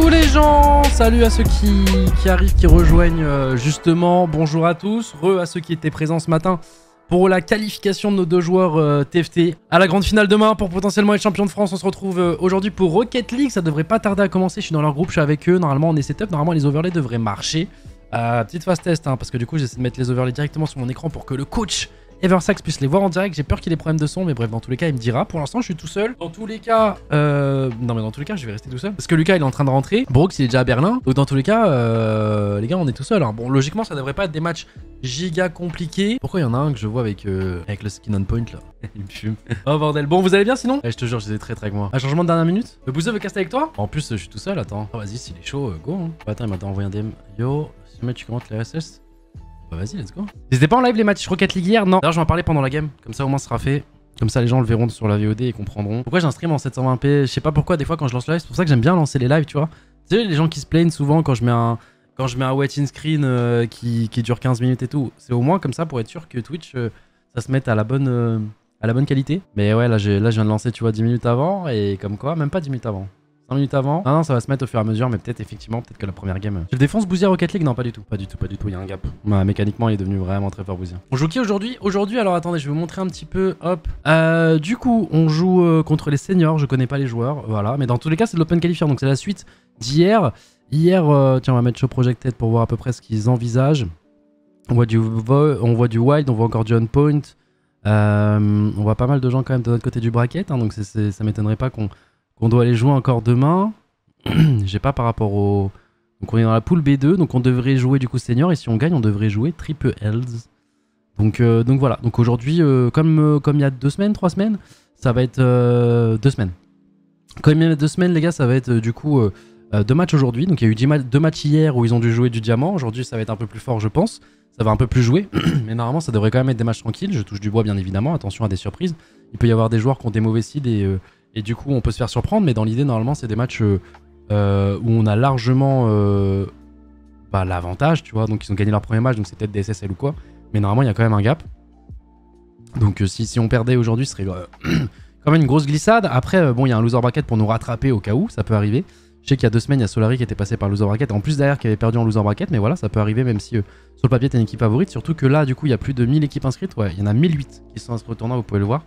Coucou les gens, salut à ceux qui arrivent, qui rejoignent justement, bonjour à tous, à ceux qui étaient présents ce matin pour la qualification de nos deux joueurs TFT à la grande finale demain pour potentiellement être champion de France. On se retrouve aujourd'hui pour Rocket League, ça devrait pas tarder à commencer, je suis dans leur groupe, je suis avec eux, normalement on est setup, normalement les overlays devraient marcher. Petite phase test, hein, parce que du coup j'essaie de mettre les overlays directement sur mon écran pour que le coach Eversax puisse les voir en direct. J'ai peur qu'il ait des problèmes de son, mais bref, dans tous les cas, il me dira. Pour l'instant, je suis tout seul. Dans tous les cas, non, mais dans tous les cas, je vais rester tout seul. Parce que Lucas, il est en train de rentrer. Brooks, il est déjà à Berlin. Donc, dans tous les cas, les gars, on est tout seul. Hein. Bon, logiquement, ça devrait pas être des matchs giga compliqués. Pourquoi il y en a un que je vois avec le skin on point là? Il me fume. Oh bordel. Bon, vous allez bien sinon? Je te jure, j'étais très avec moi. Un changement de dernière minute? Le Bouzeux veut caster avec toi? En plus, je suis tout seul. Attends. Oh, vas-y, s'il est chaud, go. Hein. Attends, il m'a envoyé un DM. Yo, si jamais tu commentes les RSS. Bah vas-y, let's go. C'était pas en live les matchs Rocket League hier? Non. D'ailleurs, je vais en parler pendant la game. Comme ça, au moins, ce sera fait. Comme ça, les gens le verront sur la VOD et comprendront. Pourquoi j'ai un stream en 720p? Je sais pas pourquoi, des fois, quand je lance le live, c'est pour ça que j'aime bien lancer les lives, tu vois. Tu sais, les gens qui se plaignent souvent quand je mets un wait in screen qui dure 15 minutes et tout. C'est au moins comme ça pour être sûr que Twitch, ça se mette à la bonne qualité. Mais ouais, là, je viens de lancer, tu vois, 10 minutes avant. Et comme quoi, même pas 10 minutes avant. 5 minutes avant. Non, ça va se mettre au fur et à mesure, mais peut-être effectivement, peut-être que la première game. Je le défonce Bouzier Rocket League? Non, pas du tout. Pas du tout, il y a un gap. Bah, mécaniquement, il est devenu vraiment très fort Bouzier. On joue qui aujourd'hui? Aujourd'hui, alors attendez, je vais vous montrer un petit peu. Hop. Du coup, on joue contre les seniors, je connais pas les joueurs, voilà. Mais dans tous les cas, c'est de l'open qualifier, donc c'est la suite d'hier. Hier, tiens, on va mettre Show Projected pour voir à peu près ce qu'ils envisagent. On voit du Wild, on voit encore du On Point. On voit pas mal de gens quand même de l'autre côté du bracket, hein, donc ça m'étonnerait pas qu'on doit aller jouer encore demain. J'ai pas par rapport au... Donc on est dans la poule B2, donc on devrait jouer du coup senior, et si on gagne, on devrait jouer triple L's. Donc voilà, donc aujourd'hui, comme il y a 2 semaines, 3 semaines, ça va être 2 semaines. Comme il y a 2 semaines, les gars, ça va être du coup 2 matchs aujourd'hui. Donc il y a eu 2 matchs hier où ils ont dû jouer du diamant. Aujourd'hui, ça va être un peu plus fort, je pense. Ça va un peu plus jouer, mais normalement, ça devrait quand même être des matchs tranquilles. Je touche du bois, bien évidemment. Attention à des surprises. Il peut y avoir des joueurs qui ont des mauvais seeds et du coup, on peut se faire surprendre. Mais dans l'idée, normalement, c'est des matchs où on a largement l'avantage, tu vois. Donc ils ont gagné leur premier match, donc c'est peut-être des SSL ou quoi. Mais normalement, il y a quand même un gap. Donc si on perdait aujourd'hui, ce serait quand même une grosse glissade. Après, bon, il y a un loser bracket pour nous rattraper au cas où, ça peut arriver. Je sais qu'il y a 2 semaines, il y a Solari qui était passé par loser bracket. En plus derrière, qui avait perdu en loser bracket. Mais voilà, ça peut arriver même si sur le papier, t'es une équipe favorite. Surtout que là, du coup, il y a plus de 1000 équipes inscrites. Ouais, il y en a 1008 qui sont inscrits au tournoi, vous pouvez le voir.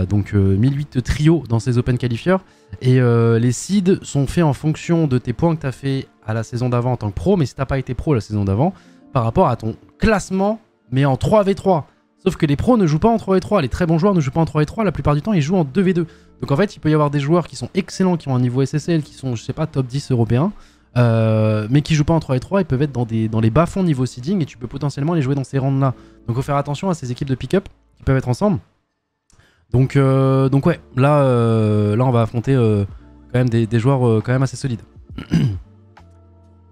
Donc 1008 trios dans ces open qualifiers. Et les seeds sont faits en fonction de tes points que tu as fait à la saison d'avant en tant que pro. Mais si t'as pas été pro la saison d'avant, par rapport à ton classement, mais en 3v3. Sauf que les pros ne jouent pas en 3v3, les très bons joueurs ne jouent pas en 3v3, la plupart du temps ils jouent en 2v2. Donc en fait il peut y avoir des joueurs qui sont excellents, qui ont un niveau SSL, qui sont je sais pas top 10 européens, mais qui jouent pas en 3v3, ils peuvent être dans les bas-fonds niveau seeding et tu peux potentiellement les jouer dans ces rounds là. Donc faut faire attention à ces équipes de pick-up qui peuvent être ensemble. Donc ouais, là on va affronter quand même des joueurs quand même assez solides.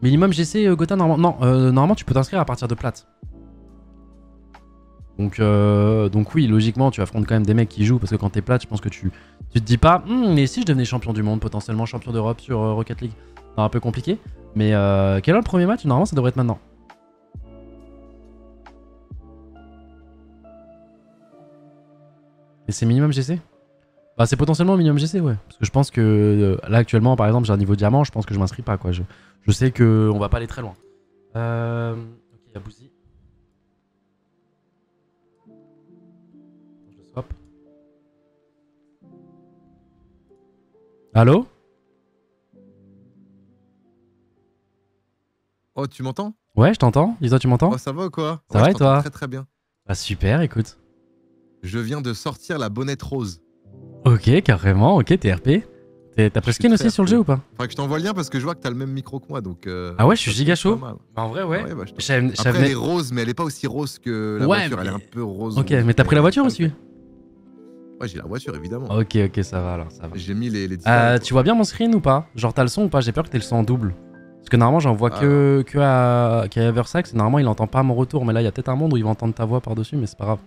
Minimum GC Gotha, normalement tu peux t'inscrire à partir de plate. Donc oui, logiquement, tu affrontes quand même des mecs qui jouent parce que quand t'es plate, je pense que tu te dis pas mais si je devenais champion du monde, potentiellement champion d'Europe sur Rocket League. C'est un peu compliqué. Mais quel est le premier match? Normalement, ça devrait être maintenant. Et c'est minimum GC? Bah, c'est potentiellement minimum GC, ouais. Parce que je pense que là, actuellement, par exemple, j'ai un niveau diamant, je pense que je m'inscris pas, quoi. Je sais qu'on va pas aller très loin. Ok, il y a Bouzy. Hop. Allô? Oh, tu m'entends? Ouais, je t'entends. Dis-toi, tu m'entends? Oh, ça va ou quoi? Ça va et toi? Très très bien. Bah super, écoute. Je viens de sortir la bonnette rose. Ok, carrément. Ok, t'es RP. T'as preskin aussi sur le jeu ou pas? Faudrait que je t'envoie le lien parce que je vois que t'as le même micro que moi, donc... ah ouais, je suis giga chaud. Bah, en vrai, ouais. Bah, après, elle est rose, mais elle est pas aussi rose que la voiture. Elle est un peu rose. Ok, mais t'as pris la voiture aussi? Ouais, j'ai la voiture, évidemment. Ok, ça va alors, ça va. J'ai mis les tu vois bien mon screen ou pas? Genre t'as le son ou pas? J'ai peur que t'aies le son en double. Parce que normalement j'en vois que à Eversax et normalement il entend pas mon retour. Mais là il y a peut-être un monde où il va entendre ta voix par-dessus, mais c'est pas grave.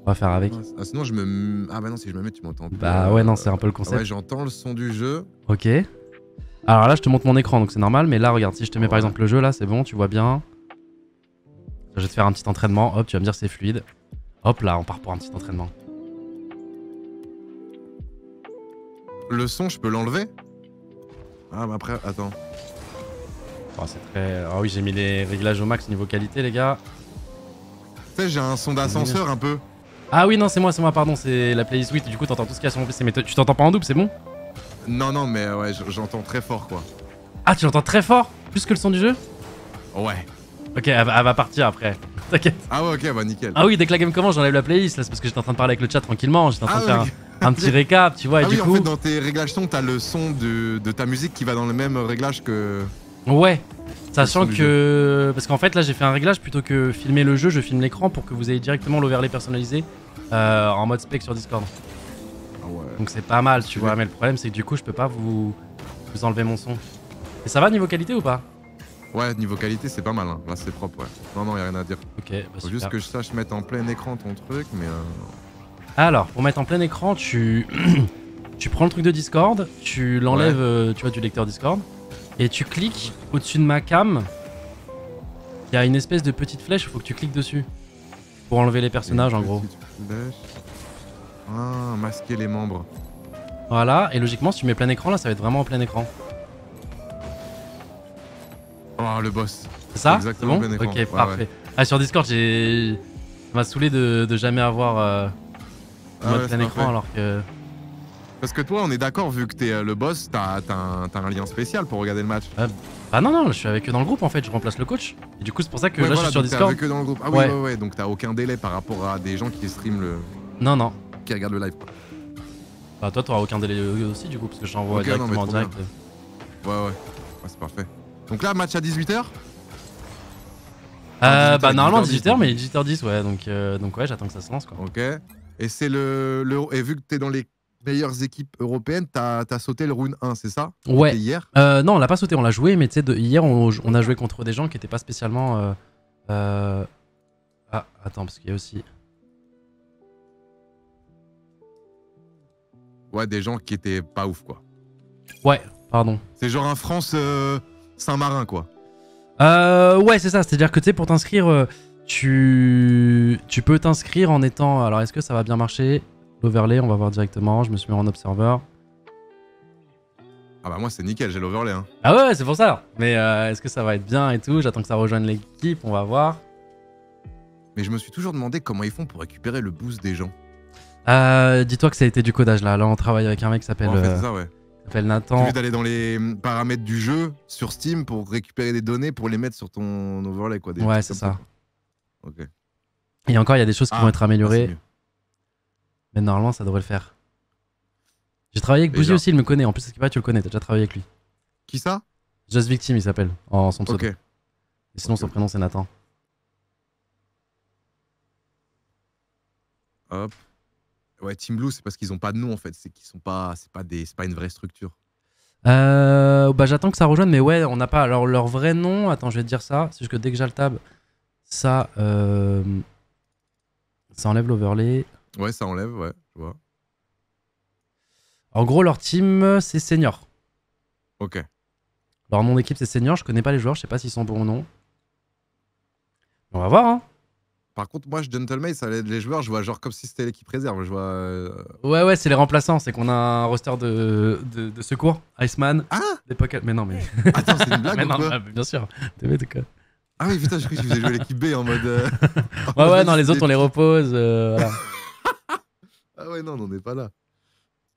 On va faire avec. Sinon je me... Ah bah non, si je me mets tu m'entends. Bah ouais, non, c'est un peu le concept. Ouais, j'entends le son du jeu. Ok. Alors là je te montre mon écran donc c'est normal. Mais là regarde, si je te mets par exemple le jeu là, c'est bon, tu vois bien. Je vais te faire un petit entraînement. Hop, tu vas me dire c'est fluide. Hop là, on part pour un petit entraînement. Le son, je peux l'enlever? Ah, mais après, attends. Oh, c'est très... Ah oui, j'ai mis les réglages au max niveau qualité, les gars. Tu sais, j'ai un son d'ascenseur un peu. Ah oui, non, c'est moi, pardon, c'est la playlist 8. Du coup, t'entends tout ce qu'il y a sur mon PC. Mais tu t'entends pas en double, c'est bon? Non, non, mais ouais, j'entends très fort, quoi. Ah, tu l'entends très fort? Plus que le son du jeu? Ouais. Ok, elle va partir après. T'inquiète. Ah ouais, ok, bah nickel. Ah oui, dès que la game commence, j'enlève la playlist. Là, c'est parce que j'étais en train de parler avec le chat tranquillement. J'étais en train de faire un petit récap, tu vois. Et Ah du oui, coup... en fait, dans tes réglages son, t'as le son de ta musique qui va dans le même réglage que... Ouais. Sachant que... Parce qu'en fait, là, j'ai fait un réglage. Plutôt que filmer le jeu, je filme l'écran pour que vous ayez directement l'overlay personnalisé en mode spec sur Discord. Ah ouais. Donc c'est pas mal, tu vois. Mais le problème, c'est que du coup, je peux pas vous enlever mon son. Et ça va niveau qualité ou pas? Ouais, niveau qualité, c'est pas mal. Hein. Là, c'est propre, ouais. Non, non, y'a rien à dire. Ok, bah Faut super. juste que je sache mettre en plein écran ton truc, mais... Alors, pour mettre en plein écran, tu prends le truc de Discord, tu l'enlèves, tu vois, du lecteur Discord, et tu cliques au-dessus de ma cam. Il y a une espèce de petite flèche, il faut que tu cliques dessus. Pour enlever les personnages, en gros. Ah, masquer les membres. Voilà, et logiquement, si tu mets plein écran, là, ça va être vraiment en plein écran. Oh, le boss. C'est ça? C'est Exactement bon? plein écran. Ok, Ouais, parfait. ouais. Ah, sur Discord, ça m'a saoulé de jamais avoir mode plein écran, alors que... Parce que toi, on est d'accord, vu que t'es le boss, t'as un lien spécial pour regarder le match. Bah non, je suis avec eux dans le groupe, en fait, je remplace le coach. Et du coup, c'est pour ça que Ouais, là, voilà, je suis sur donc Discord. t'es avec eux dans le groupe. Ah oui, ouais, donc t'as aucun délai par rapport à des gens qui streament le... Non. Qui regardent le live. Bah toi, t'auras aucun délai aussi, du coup, parce que j'envoie directement en direct. Ouais, c'est parfait. Donc là, match à 18h bah normalement 18h, mais 18h10, ouais, donc ouais, j'attends que ça se lance, quoi. Ok. Et c'est et vu que t'es dans les meilleures équipes européennes, t'as sauté le round 1, c'est ça? Ouais. Hier non, on l'a pas sauté, on l'a joué, mais tu sais, hier, on a joué contre des gens qui étaient pas spécialement... Ah, attends, parce qu'il y a aussi... Ouais, des gens qui étaient pas ouf, quoi. Ouais, pardon. C'est genre un France Saint-Marin, quoi. Ouais, c'est ça, c'est-à-dire que tu sais, pour t'inscrire, tu peux t'inscrire en étant... Alors, est-ce que ça va bien marcher? L'overlay, on va voir directement, je me suis mis en observer. Ah bah moi, c'est nickel, j'ai l'overlay, hein. Ah ouais, c'est pour ça. Mais est-ce que ça va être bien et tout? J'attends que ça rejoigne l'équipe, on va voir. Mais je me suis toujours demandé comment ils font pour récupérer le boost des gens. Dis-toi que ça a été du codage, là. Là, on travaille avec un mec qui s'appelle... En fait, c'est ça, ouais. S'appelle Nathan. Tu d'aller dans les paramètres du jeu sur Steam pour récupérer des données pour les mettre sur ton overlay, quoi. Ouais, c'est ça. Ok. Et encore, il y a des choses qui vont être améliorées. Mieux. Mais normalement, ça devrait le faire. J'ai travaillé avec Bouzy aussi, il me connaît. En plus, c'est pas tu le connais, t'as déjà travaillé avec lui. Qui ça? Just Victim, il s'appelle, en son pseudo. Ok. Et sinon, son prénom, c'est Nathan. Hop. Ouais, Team Blue, c'est parce qu'ils ont pas de nom en fait. C'est qu'ils sont pas, c'est pas une vraie structure. Bah j'attends que ça rejoigne, mais ouais, on n'a pas. Alors leur vrai nom, attends, je vais te dire ça. C'est juste que dès que j'ai le tab, ça enlève l'overlay. Ouais, ça enlève, ouais, je vois. En gros, leur team, c'est senior. Ok. Leur nom d'équipe, c'est senior. Je connais pas les joueurs, je sais pas s'ils sont bons ou non. On va voir, hein. Par contre, moi, je Gentleman, les joueurs, je vois genre comme si c'était l'équipe réserve. Je vois. Ouais, c'est les remplaçants. C'est qu'on a un roster de secours. Iceman. Ah d'époque. Mais non, mais. Attends, c'est une blague mais ou non, quoi? bien sûr. T'es bête ou quoi? Ah oui, putain, je croyais que tu faisais jouer l'équipe B en mode. Ouais, non, les autres, on les repose. Voilà. Ah ouais, non, on n'est pas là.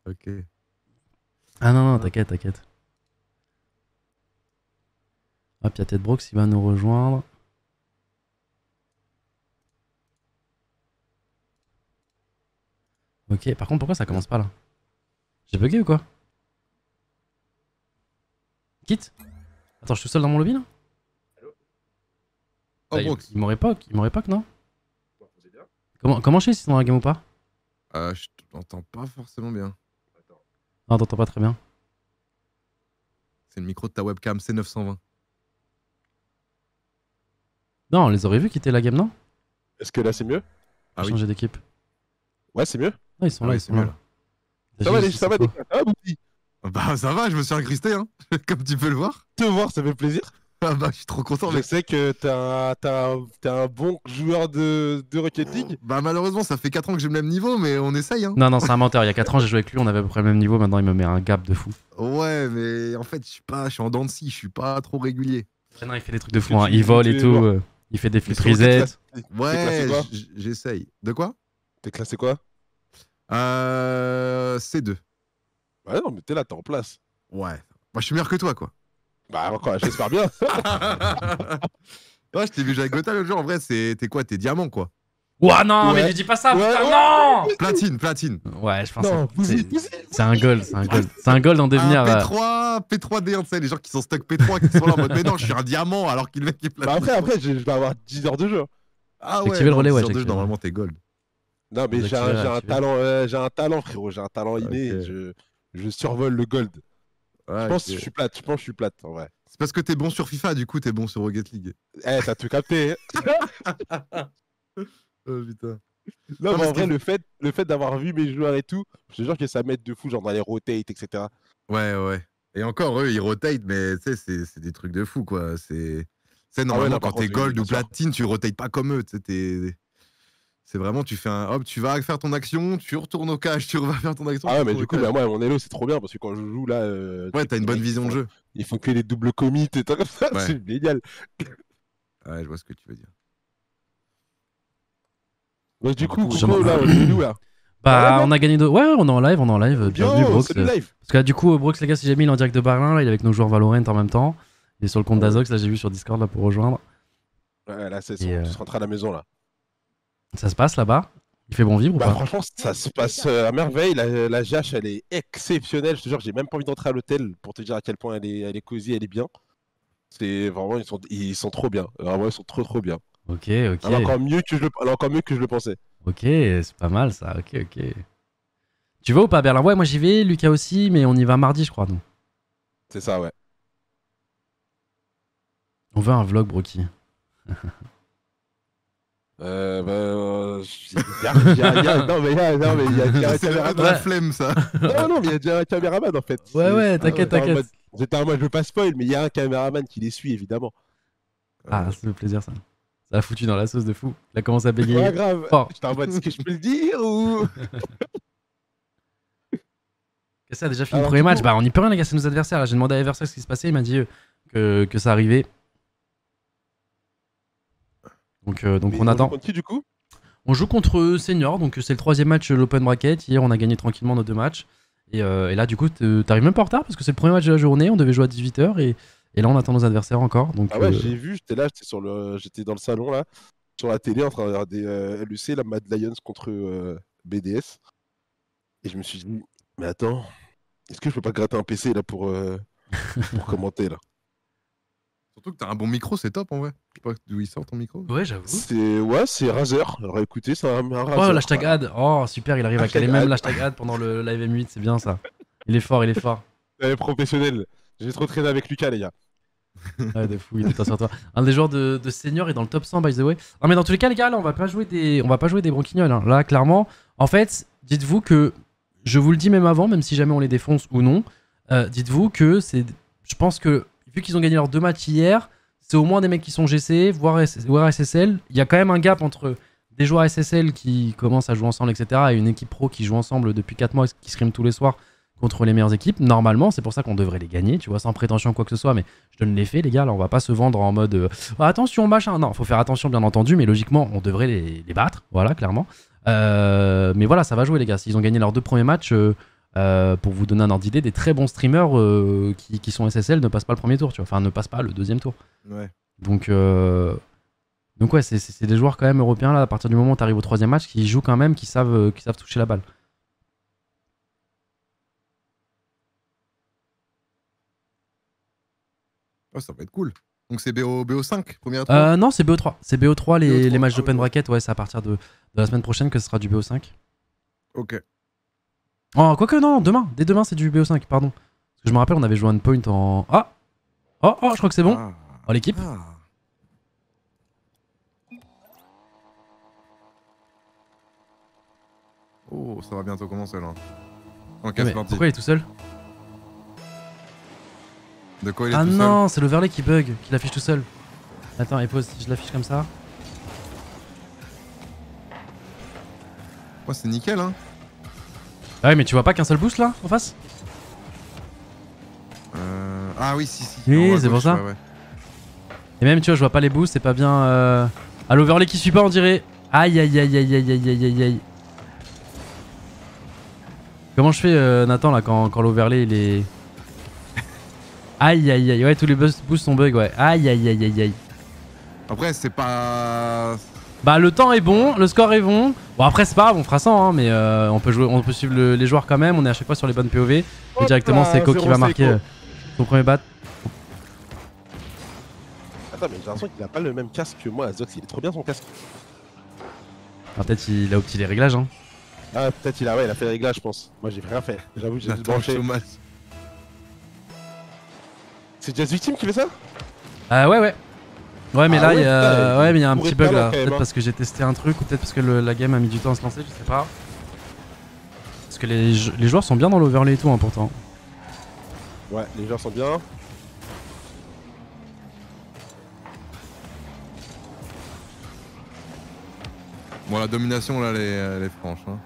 Ok. Ah non, t'inquiète. Hop, y'a Ted Brooks, il va nous rejoindre. Ok, par contre, pourquoi ça commence pas là? J'ai bugué ou quoi? Quitte? Attends, je suis tout seul dans mon lobby là? Oh, bah, il m'aurait pas, non? Comment je sais s'ils sont dans la game ou pas? Je t'entends pas forcément bien. Non, t'entends pas très bien. C'est le micro de ta webcam C920. Non, on les aurait vus quitter la game, non? Est-ce que là c'est mieux? Ah oui. Changer d'équipe. Ouais, c'est mieux. Ah, ils sont là, ils sont là. Ça va, ça va, Bah ça va, je me suis incrusté, hein. Comme tu peux le voir. Te voir, ça fait plaisir. Ah bah, je suis trop content, Je mec. sais que t'es un bon joueur de Rocket League. Bah, malheureusement, ça fait 4 ans que j'ai le même niveau, mais on essaye, hein. Non, non, c'est un menteur. Il y a 4 ans, j'ai joué avec lui, on avait à peu près le même niveau. Maintenant, il me met un gap de fou. Ouais, mais en fait, je suis en dents de scie, je suis pas trop régulier. Non, il fait des trucs de Est-ce fou. que Hein. tu- Il vole et tu es tout. joueur Il fait des Mais flip sur Rocket, reset. t'es Ouais, classé quoi? j'essaye. De quoi? T'es classé quoi? C2. Bah non, mais t'es là, t'es en place. Ouais. Moi, je suis meilleur que toi, quoi. Bah encore, j'espère bien. Ouais, je t'ai vu jouer avec Gotha l'autre jour. En vrai, t'es quoi? T'es diamant, quoi. Ouah, non, mais Ouais. lui dis pas ça, Ouais, putain, ouais. non. Platine. Ouais, je pense Non, que vous c'est un gold. C'est un gold. C'est un gold en devenir. P3D1, tu sais, les gens qui sont stuck P3, qui sont là en mode, mais non, je suis un diamant, alors qu'il le mec est Bah platine. après, je vais avoir 10 heures de jeu. Ah ouais, Activer le non, relais, 10 ouais, heures de j'ai jeu, activé. normalement, t'es gold. Non, mais Vous j'ai activez, un activez. talent, j'ai un talent, frérot. J'ai un talent inné. Ok. Je survole le gold. Ouais, Je pense que ok. je suis plate. Je pense que je suis plate, en vrai. C'est parce que t'es bon sur FIFA, du coup, t'es bon sur Rocket League. Eh, t'as tout capté. Oh putain. Non, Non, mais mais en ce qui vrai, est- le fait d'avoir vu mes joueurs et tout, je te jure que ça m'aide de fou, genre dans les rotates, etc. Ouais. Et encore, eux, ils rotate, mais tu sais, c'est des trucs de fou, quoi. Normalement, non, quand par t'es contre, gold bien ou sûr. platine, tu rotates pas comme eux. Tu sais, c'est vraiment, tu fais un hop, tu vas faire ton action, tu retournes au cache, tu vas faire ton action. Ah tu ouais, mais retournes du au coup, cache. bah, moi, mon elo, c'est trop bien parce que quand je joue là, Ouais, t'as une les bonne mecs, vision de jeu. ils font que les doubles commits et tout comme ça, Ouais. c'est génial. Ouais, je vois ce que tu veux dire. Donc, du Du coup, coup, Coco, là, on est où là? Bah, là on a gagné de. Ouais, on est en live, Bienvenue, Bien, Brox. c'est le live. Parce que là, du coup, Brox, les gars, si j'ai mis, il est en direct de Berlin, là, il est avec nos joueurs Valorant en même temps. Il est sur le compte Ah ouais. d'Azox, là, j'ai vu sur Discord, là, pour rejoindre. Ouais, là, c'est Et, on se rentre à la maison là. Ça se passe là-bas? Il fait bon vivre ou Bah, pas? franchement, ça se passe à merveille. La GH, elle est exceptionnelle. Je te jure, j'ai même pas envie d'entrer à l'hôtel pour te dire à quel point elle est cosy, elle est bien. C'est vraiment, ils sont trop bien. Vraiment, ils sont trop bien. Ok. Elle est encore mieux que je le pensais. Ok, c'est pas mal ça, ok. Tu vas ou pas à Berlin? Ouais, moi j'y vais, Lucas aussi, mais on y va mardi, je crois, nous. C'est ça, ouais. On veut un vlog, Brocky. Non, mais il y a déjà un C'est caméraman. de la flemme, ça. Non, mais il y a déjà un caméraman en fait. Ouais, t'inquiète. J'étais en mode, je veux pas spoil, mais il y a un caméraman qui les suit évidemment. Ah, ça fait plaisir ça. Ça a foutu dans la sauce de fou. Il a commencé à Ouais, bégayer. grave. Oh. J'étais en mode, est-ce que je peux le dire ou. Et ça a déjà fini le Alors, premier du match. coup- Bah, on y peut rien, les gars, c'est nos adversaires. Là, j'ai demandé à Eversax ce qui se passait, il m'a dit que ça arrivait. Donc Mais on joue attend. contre qui du coup? On joue contre Senior, donc c'est le 3ème match de l'Open Bracket. Hier, on a gagné tranquillement nos 2 matchs. Et là, du coup, t'arrives même pas en retard parce que c'est le premier match de la journée. On devait jouer à 18h et là, on attend nos adversaires encore. Donc, Ah ouais, j'ai vu, j'étais là, j'étais dans le salon là, sur la télé en train de regarder LEC, la Mad Lions contre BDS. Et je me suis dit, mais attends, est-ce que je peux pas gratter un PC là pour commenter là? Surtout que t'as un bon micro, c'est top en vrai. Je sais pas d'où il sort ton micro. ouais, j'avoue. C'est Razer. Alors écoutez, c'est un Razer. Oh, l'hashtag ad. Oh, super, il arrive à Hashtag caler même ad. l'hashtag ad pendant le live M8. C'est bien ça. Il est fort. Professionnel. J'ai trop traîné avec Lucas, les gars. Ouais, de fou, il est sur toi. Un des joueurs de Senior est dans le top 100, by the way. Non, mais dans tous les cas, les gars, là, on va pas jouer des branquignoles. Hein. Là, clairement, en fait, dites-vous que, je vous le dis même avant, même si jamais on les défonce ou non, dites-vous que je pense que, vu qu'ils ont gagné leurs 2 matchs hier, c'est au moins des mecs qui sont GC, voire SSL. Il y a quand même un gap entre des joueurs SSL qui commencent à jouer ensemble, etc., et une équipe pro qui joue ensemble depuis 4 mois, qui scrim tous les soirs contre les meilleures équipes. Normalement, c'est pour ça qu'on devrait les gagner, tu vois, sans prétention quoi que ce soit, mais je donne les faits, les gars. Là, on va pas se vendre en mode attention, machin. Non, faut faire attention, bien entendu, mais logiquement, on devrait les battre, voilà, clairement. Mais voilà, ça va jouer, les gars. S'ils ont gagné leurs 2 premiers matchs, pour vous donner un ordre d'idée, des très bons streamers qui sont SSL ne passent pas le premier tour, tu vois, enfin, ne passent pas le 2e tour. Ouais. Donc ouais, c'est des joueurs quand même européens, là, à partir du moment où tu arrives au 3e match, qui jouent quand même, qui savent toucher la balle. Oh, ça va être cool. Donc c'est BO5, première tour. Non, c'est BO3. C'est BO3, les BO3, matchs ah d'Open ouais. Bracket. Ouais, c'est à partir de la semaine prochaine que ce sera du BO5. Ok. Oh, quoique, non, demain. Dès demain, c'est du BO5, pardon. Parce que je me rappelle, on avait joué un point en. Ah Oh, je crois que c'est bon. Ah. Oh, l'équipe. Ah. Oh, ça va bientôt commencer là. Ok, Mais c'est parti. pourquoi il est tout seul? De quoi il est Ah tout seul? non, c'est l'overlay qui bug, qui l'affiche tout seul. Attends, et pause, si je l'affiche comme ça. Ouais, c'est nickel, hein. Ah ouais, mais tu vois pas qu'un seul boost là, en face? Ah oui, si. Oui, En haut à c'est pour gauche, ça. ouais. Et même, tu vois, je vois pas les boosts, c'est pas bien. Ah, l'overlay qui suit pas, on dirait. Aïe, aïe, aïe, aïe, aïe, aïe, aïe, aïe, aïe. Comment je fais, Nathan, là, quand l'overlay il est. Aïe, aïe, aïe. Ouais, tous les boosts sont bug, ouais. Aïe, aïe, aïe, aïe, aïe. Après, c'est pas... Bah, le temps est bon, le score est bon. Bon, après, c'est pas grave, on fera 100, hein, mais on peut suivre les joueurs quand même. On est à chaque fois sur les bonnes POV. Et directement, c'est Eko qui va marquer son premier bat. Attends, mais j'ai l'impression qu'il a pas le même casque que moi, Azox. Il est trop bien son casque. Ah, peut-être il a opti les réglages, hein. Ah, peut-être il a fait les réglages, je pense. Moi, j'ai rien fait. J'avoue, j'ai juste J'attends le branché. chômage. C'est Jazz Victim qui fait ça? Ah, ouais, ouais. Ouais, mais Ah là, ouais, il y a... putain, ouais, mais il y a un pourrait petit être bug pas loin, là. quand même, Peut-être hein. parce que j'ai testé un truc ou peut-être parce que la game a mis du temps à se lancer, je sais pas. Parce que les joueurs sont bien dans l'overlay et tout, hein, pourtant. Ouais, les joueurs sont bien. Bon, la domination, là, elle est franche, hein.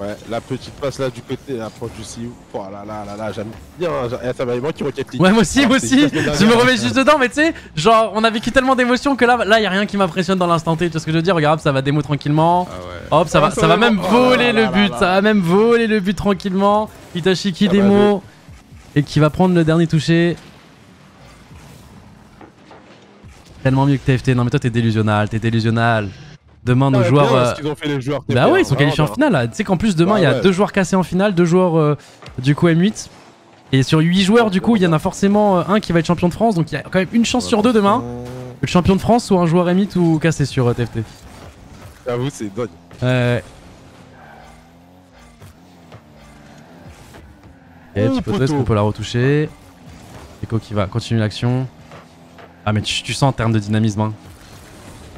Ouais, la petite passe là du côté, approche du Siou. Oh là là là là, j'aime bien. Ça m'a manqué Rocket League. Ouais, moi aussi, Alors, moi c'est aussi. juste la semaine Je me dernière. remets juste dedans, mais tu sais, genre, on a vécu tellement d'émotions que là, y a rien qui m'impressionne dans l'instant T. Tu vois ce que je veux dire? Regarde, ça va démo tranquillement. Ah ouais. Hop, ça va même oh voler là là le but. là Ça va même voler le but tranquillement. Itachi qui Ah bah, démo. Et qui va prendre le dernier touché. Tellement mieux que TFT. Non, mais toi, t'es délusionnal. Demain, nos Ouais, joueurs. bien, ce qu'ils ont fait les joueurs. Bah ouais, ils sont vraiment qualifiés en bien. finale là. Tu sais qu'en plus demain Bah il y a ouais. 2 joueurs cassés en finale, 2 joueurs du coup M8. Et sur 8 joueurs du coup il y en a forcément un qui va être champion de France. Donc il y a quand même une chance sur 2 demain. Le champion de France ou un joueur M8 ou cassé sur TFT. J'avoue, c'est dingue. Ok, Oh, petit poteau, est-ce poteau. qu'on peut la retoucher? Eko qui va continuer l'action. Ah mais tu sens en termes de dynamisme hein.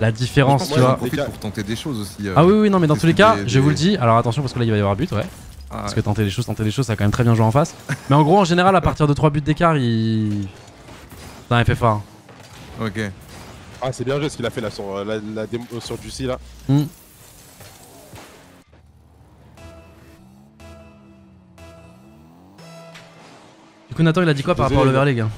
La différence Je tu pense vois. qu'ils en profitent pour tenter des choses aussi. Ah oui non mais dans c'est tous les cas des- je vous le dis. Alors attention parce que là il va y avoir but ouais. Ah, Parce que tenter des choses, ça a quand même très bien joué en face. Mais en gros, en général, à partir de 3 buts d'écart, il. C'est un FFA. hein. Ok. Ah, c'est bien joué ce qu'il a fait là sur la démo sur Juicy là. Du coup, Nathan, il a dit quoi par Désolé, rapport à l'overlay, gars?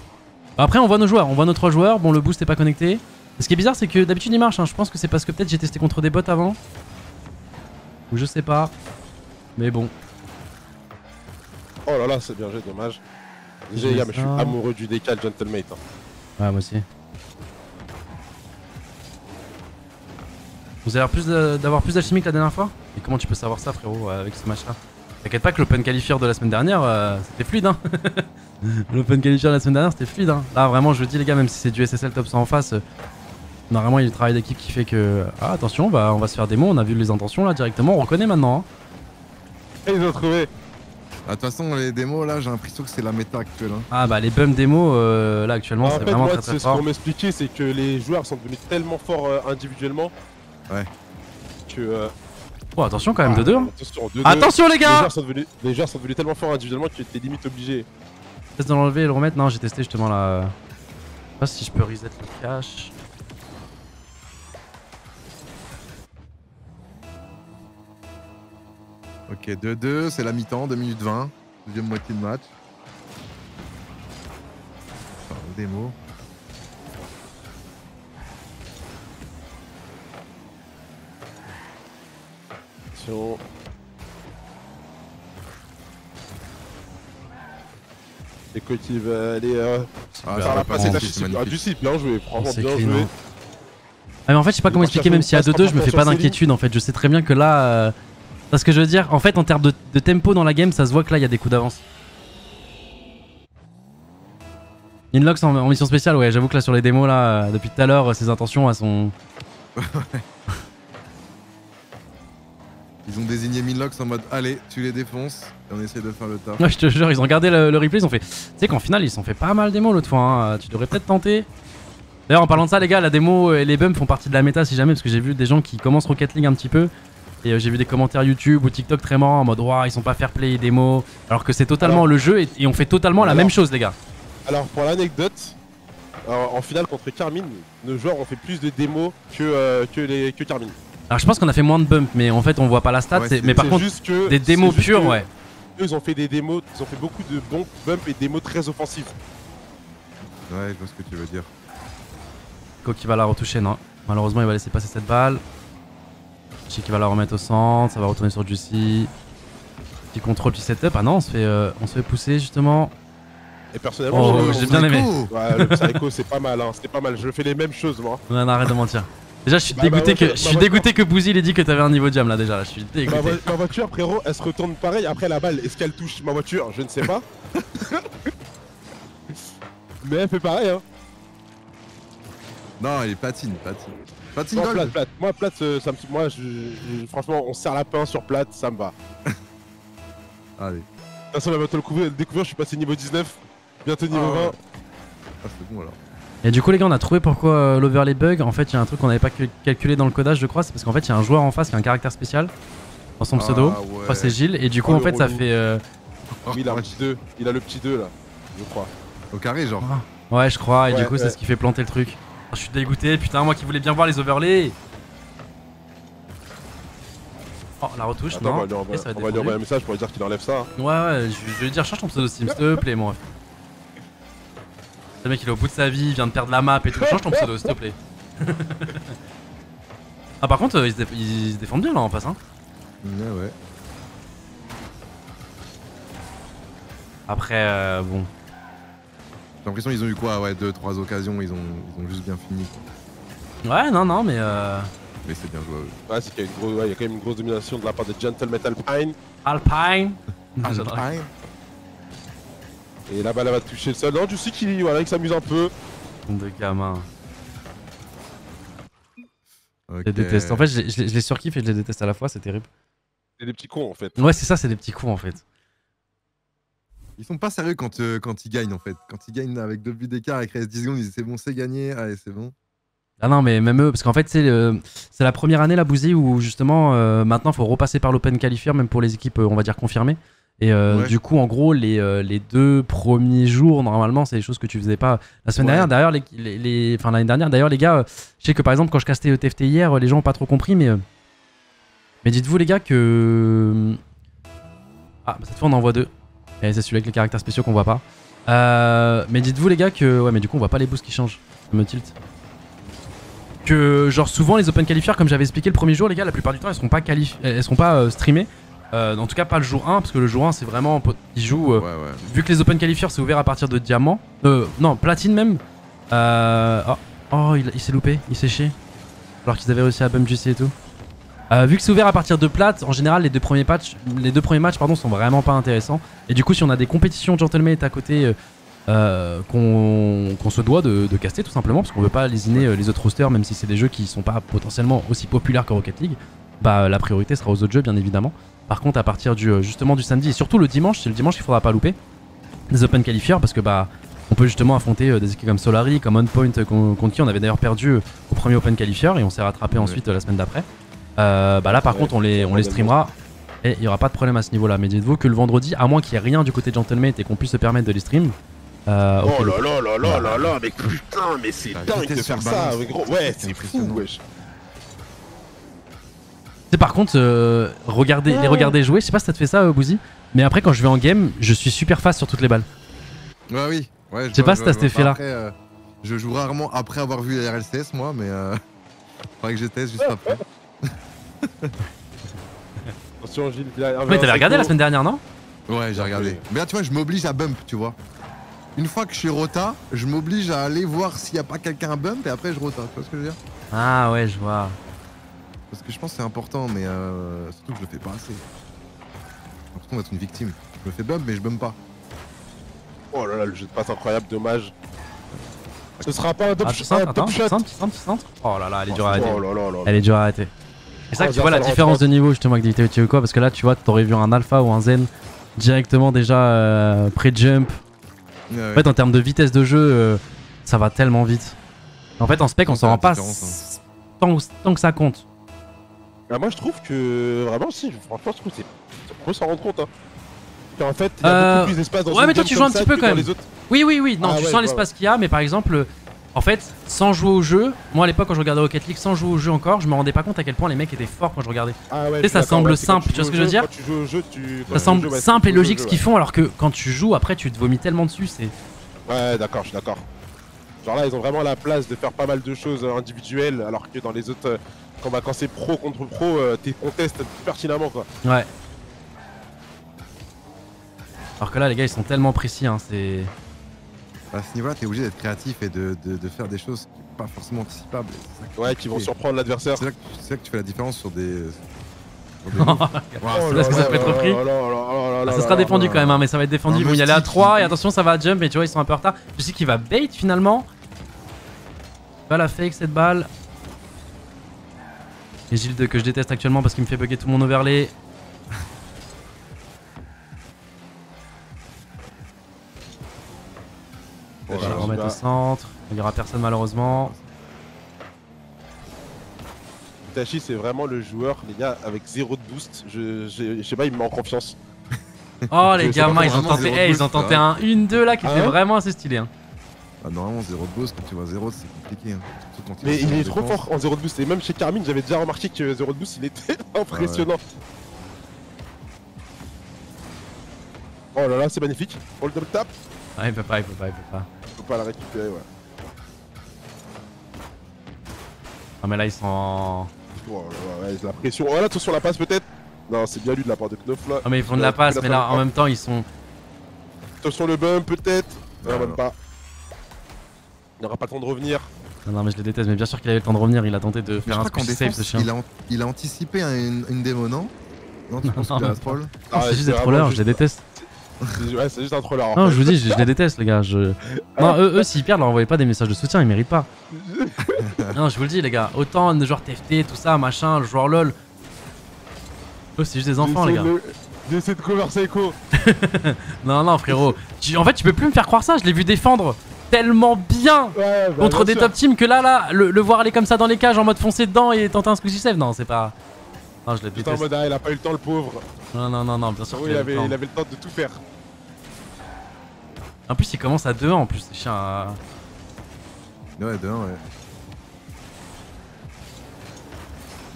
Après, on voit nos joueurs, on voit nos 3 joueurs. Bon, le boost est pas connecté. Et ce qui est bizarre, c'est que d'habitude, il marche. hein. Je pense que c'est parce que peut-être j'ai testé contre des bots avant. Ou je sais pas. Mais bon. Oh là là, c'est bien joué, dommage. Déjà, Je les gars, mets mais je suis ça. amoureux du décal Gentlemate. Hein. Ouais, moi aussi. Vous avez l'air d'avoir plus d'alchimie que la dernière fois? Et comment tu peux savoir ça, frérot, avec ce match-là? T'inquiète pas que l'open qualifier de la semaine dernière, c'était fluide, hein. L'open qualifier de la semaine dernière, c'était fluide, hein. Là, vraiment, je vous dis, les gars, même si c'est du SSL top 100 en face, normalement, il y a le travail d'équipe qui fait que. Ah, attention, bah, on va se faire démo, on a vu les intentions là directement, on reconnaît maintenant. Hein. Et ils ont trouvé. Ah, de toute façon, les démos, là, j'ai l'impression que c'est la méta actuelle. Hein. Ah, bah, les bums démo, là, actuellement, En c'est fait, vraiment moi, très très c'est ce fort. qu'on m'expliquait, c'est que les joueurs sont devenus tellement forts individuellement. Ouais. Que. Oh, attention quand même, 2-2. Hein. Attention, 2-2. Attention, les Les gars! joueurs sont devenus tellement forts individuellement que t'es limite obligé. Teste de l'enlever et le remettre. Non, j'ai testé justement là. Je sais pas si je peux reset le cache. Ok, 2-2, c'est la mi-temps, 2 minutes 20. Deuxième moitié de match. Enfin, démo. Attention. Les qui va aller. Ah, Ça ça va va passer passer, la c'est chute. Ah, magnifique. du site, bien joué, franchement C'est bien clean, joué. hein. Ah, mais en fait, je sais pas comment expliquer, même si à 2-2, je me fais pas d'inquiétude en fait. Je sais très bien que là. Parce que je veux dire, en fait, en termes de tempo dans la game, ça se voit que là, il y a des coups d'avance. Inlox en mission spéciale, ouais, j'avoue que là, sur les démos, là, depuis tout à l'heure, ses intentions, elles sont. Ils ont désigné Minlox en mode allez, tu les défonces et on essaie de faire le taf. Ouais, je te jure, ils ont regardé le replay, ils ont fait. Tu sais qu'en finale, ils se sont fait pas mal démo l'autre fois, hein. Tu devrais peut-être tenter. D'ailleurs, en parlant de ça, les gars, la démo et les bums font partie de la méta si jamais, parce que j'ai vu des gens qui commencent Rocket League un petit peu Et j'ai vu des commentaires YouTube ou TikTok très marrants en mode ouah, ils sont pas fair play démo. Alors que c'est totalement le jeu et on fait totalement la même chose, les gars. Alors, pour l'anecdote, en finale contre Carmine, nos joueurs ont fait plus de démos que Carmine. Alors je pense qu'on a fait moins de bump, mais en fait on voit pas la stat. Ouais, mais par contre, juste que, des démos pures, ouais. Eux, ils ont fait des démos, ils ont fait beaucoup de bons bump et démos très offensives. Ouais, je vois ce que tu veux dire. Ko qui va la retoucher, non. Malheureusement, il va laisser passer cette balle. Chi qui va la remettre au centre, ça va retourner sur Juicy. Petit contrôle, petit setup. Ah non, on se fait pousser justement. Et personnellement, Oh, j'ai bien aimé. Ouais, le Psycho, c'est pas mal, hein. C'était pas mal. Je fais les mêmes choses, moi. Non, arrête de mentir. Déjà, je suis dégoûté que Bouzy ait dit que t'avais un niveau jam là déjà. Là, je suis dégoûté. Ma voiture, frérot, elle se retourne pareil. Après la balle, est-ce qu'elle touche ma voiture? Je ne sais pas. Mais elle fait pareil, hein. Non, il patine. Patine Non, gold. plate. Moi, plate, ça me. Moi, franchement, on serre la pain sur plate, ça me va. Allez. De toute façon, elle va te le découvrir, je suis passé niveau 19, bientôt niveau 20. Ah, c'est bon alors. Et du coup, les gars, on a trouvé pourquoi l'overlay bug. En fait, il y a un truc qu'on n'avait pas calculé dans le codage, je crois. C'est parce qu'en fait, il y a un joueur en face qui a un caractère spécial dans son pseudo. Ah, ouais. Enfin, c'est Gilles. Et du coup, en fait, ça fait. Oui, il a un petit 2. Il a le petit 2 là, je crois. Au carré, genre. Ouais, je crois. Et Ouais, du coup, c'est ce qui fait planter le truc. Oh, je suis dégoûté. Putain, moi qui voulais bien voir les overlays. Oh, la retouche, Attends, non. on va lui Et envoyer, ça va on va lui défendre. envoyer un message pour lui dire qu'il enlève ça. Ouais, je vais lui dire, change ton pseudo Steam, s'il te plaît, moi. Le mec, il est au bout de sa vie, il vient de perdre la map et tout. Change ton pseudo, s'il te plaît. Ah, par contre, ils se défendent bien là en face, hein. Ouais. Après, bon. J'ai l'impression qu'ils ont eu quoi? Ouais, 2-3 occasions, ils ont juste bien fini. Ouais, non, mais Mais c'est bien joué. Ouais, c'est qu'il y a il y a quand même une grosse domination de la part de Gentle Metal Pine. Alpine. Alpine. Et la balle elle va toucher le sol. Non, tu sais qu'il voilà, il s'amuse un peu. De gamin. Ok. Je les déteste. En fait, je les surkiffe et je les déteste à la fois, c'est terrible. C'est des petits cons en fait. Ouais, c'est ça, c'est des petits coups en fait. Ils sont pas sérieux quand ils gagnent en fait. Quand ils gagnent avec 2 buts d'écart et qu'il reste 10 secondes, ils disent c'est bon, c'est gagné, allez, c'est bon. Ah non, mais même eux, parce qu'en fait, c'est la première année, la Bouzy, où justement, maintenant, il faut repasser par l'Open Qualifier, même pour les équipes, on va dire, confirmées. Et du coup, en gros, les 2 premiers jours, normalement, c'est des choses que tu faisais pas la semaine dernière. D'ailleurs, enfin, l'année dernière, d'ailleurs, les gars, je sais que par exemple, quand je castais TFT hier, les gens ont pas trop compris, mais dites-vous, les gars, que. Ah, cette fois, on en voit 2. Et c'est celui avec les caractères spéciaux qu'on voit pas. Mais dites-vous, les gars, que. Ouais, mais du coup, on voit pas les boosts qui changent. Ça me tilt. Que genre souvent les open qualifiers, comme j'avais expliqué le premier jour, les gars, la plupart du temps elles seront pas streamées, en tout cas pas le jour 1, parce que le jour 1 c'est vraiment ils jouent Ouais. vu que les open qualifiers c'est ouvert à partir de diamant, non platine même. Il s'est loupé, il s'est chié alors qu'ils avaient réussi à bump Juicy et tout. Vu que c'est ouvert à partir de plate, en général les deux premiers matchs sont vraiment pas intéressants, et du coup si on a des compétitions Gentlemate à côté qu'on se doit de caster tout simplement, parce qu'on veut pas lésiner les autres rosters, même si c'est des jeux qui sont pas potentiellement aussi populaires que Rocket League, bah la priorité sera aux autres jeux bien évidemment. Par contre à partir justement du samedi et surtout le dimanche, c'est le dimanche qu'il faudra pas louper des open qualifiers, parce que bah on peut justement affronter des équipes comme Solari, comme OnPoint, contre qui on avait d'ailleurs perdu au premier open qualifier et on s'est rattrapé ensuite la semaine d'après. Bah là par contre on les streamera et il y aura pas de problème à ce niveau là, mais dites-vous que le vendredi, à moins qu'il y ait rien du côté de Gentlemate et qu'on puisse se permettre de les stream, Oh là, mais putain, mais c'est dingue de faire ça, mais gros. Ouais, c'est fou, wesh. C'est par contre, les regarder jouer, je sais pas si ça te fait ça, Bouzy, mais après quand je vais en game, je suis super fast sur toutes les balles. Ouais, oui. Ouais, je sais pas si t'as cet effet là. Après, je joue rarement après avoir vu les RLCS, moi, mais faudrait que je teste juste après. Attention, Gilles, Mais t'avais regardé la semaine dernière, non? Ouais, j'ai regardé. Mais là, tu vois, je m'oblige à bump, tu vois. Une fois que je suis rota, je m'oblige à aller voir s'il n'y a pas quelqu'un à bump et après je rota. Tu vois ce que je veux dire? Ah ouais, je vois. Parce que je pense que c'est important, mais surtout que je le fais pas assez. J'ai l'impression d'être une victime. Je me fais bump, mais je bump pas. Oh là là, le jeu de passe incroyable, dommage. Ce sera pas un top shot. Oh là là, elle est dure à arrêter. Oh là là là. Elle est dure à arrêter. C'est ça que tu vois la différence de niveau justement avec DT ou quoi, parce que là tu vois, t'aurais vu un alpha ou un zen directement déjà pré-jump. Ouais. En fait, en termes de vitesse de jeu, ça va tellement vite. En fait, en spec, on s'en rend pas tant que ça compte. Ah, moi je trouve que vraiment si, franchement je trouve que on peut s'en rendre compte hein. En fait, il y a beaucoup plus d'espace dans ouais, une mais toi game tu joues un comme ça petit peu que quand dans même. les autres. Oui, non, Ah tu ouais, sens l'espace qu'il y a, mais par exemple, en fait, sans jouer au jeu, moi à l'époque quand je regardais Rocket League sans jouer au jeu encore, je me rendais pas compte à quel point les mecs étaient forts quand je regardais. Ah ouais, Tu sais, ça semble simple, tu vois ce que je veux dire? Quand tu joues au jeu, Ça semble simple et logique ce qu'ils font, alors que quand tu joues, après tu te vomis tellement dessus, c'est. Ouais, d'accord, je suis d'accord. Genre là, ils ont vraiment la place de faire pas mal de choses individuelles, alors que dans les autres, quand c'est pro contre pro, t'es contestes pertinemment quoi. Ouais. Alors que là, les gars, ils sont tellement précis, hein, c'est. À ce niveau-là, t'es obligé d'être créatif et de faire des choses qui sont pas forcément anticipables. C'est ça qui Ouais, est qui vont compliqué. surprendre l'adversaire. C'est là que tu fais la différence sur des. Oh moves. là est-ce que ça peut être repris? Ça sera défendu quand même, hein, mais ça va être défendu. Ils vont y aller à 3 et attention, ça va jump, et tu vois, ils sont un peu en retard. Je sais qu'il va bait finalement. Il va la fake cette balle. Et Gilles que je déteste actuellement parce qu'il me fait bugger tout mon overlay. Je vais le remettre au centre. Il n'y aura personne malheureusement. Itachi, c'est vraiment le joueur, les gars, avec 0 de boost. Je sais pas, il me met en confiance. Oh les C'est gamins, pas ils ont vraiment tenté, zéro de ils boost, ont tenté hein. un 1-2 là qui Ah était ouais vraiment assez stylé. Hein. Ah, normalement, 0 de boost, quand tu vois 0, c'est compliqué. Hein. Surtout quand Mais il est en trop défense. fort en 0 de boost. Et même chez Carmine, j'avais déjà remarqué que 0 de boost, il était impressionnant. Oh là là, c'est magnifique. On le double tap. Ah, il peut pas. On peut pas la récupérer, ouais. Ah, mais là ils sont en. Oh là là, ouais, la pression. Oh là, attention la passe peut-être. Non, c'est bien lui de la part de Knof là. Ah, mais ils font de la passe, mais là en même temps ils sont. Attention le bump peut-être. Non, Non, même non. pas. Il n'aura pas le temps de revenir. Non, mais je les déteste, mais bien sûr qu'il avait le temps de revenir, il a tenté de Mais je faire un crois qu'en squishy save ce défense, chien. il a anticipé une démo, non? Non, tu penses Non, qu'il a non. la troll? Non, Ah, c'est juste c'est des vraiment trollers, je juste- les déteste. Ouais, c'est juste un troller en Non, fait. je vous dis, je les déteste, les gars. Non, eux s'ils perdent, leur envoyez pas des messages de soutien, ils méritent pas. Non, je vous le dis, les gars. Autant de joueurs TFT, tout ça, machin, le joueur LoL. Eux, c'est juste des enfants, les gars. J'essaie de cover Seiko. Non, frérot. En fait, tu peux plus me faire croire ça. Je l'ai vu défendre tellement bien Ouais, bah, contre des bien sûr. top teams que là, le voir aller comme ça dans les cages en mode foncer dedans et tenter un squishy save, non, c'est pas. Non, je les Putain, en déteste. mode, ah, il a pas eu le temps le pauvre. Non, bien sûr Oui, qu'il il a avait le temps. le temps de tout faire. En plus, il commence à 2-1 en plus, c'est chiant. Ouais, de 1, ouais.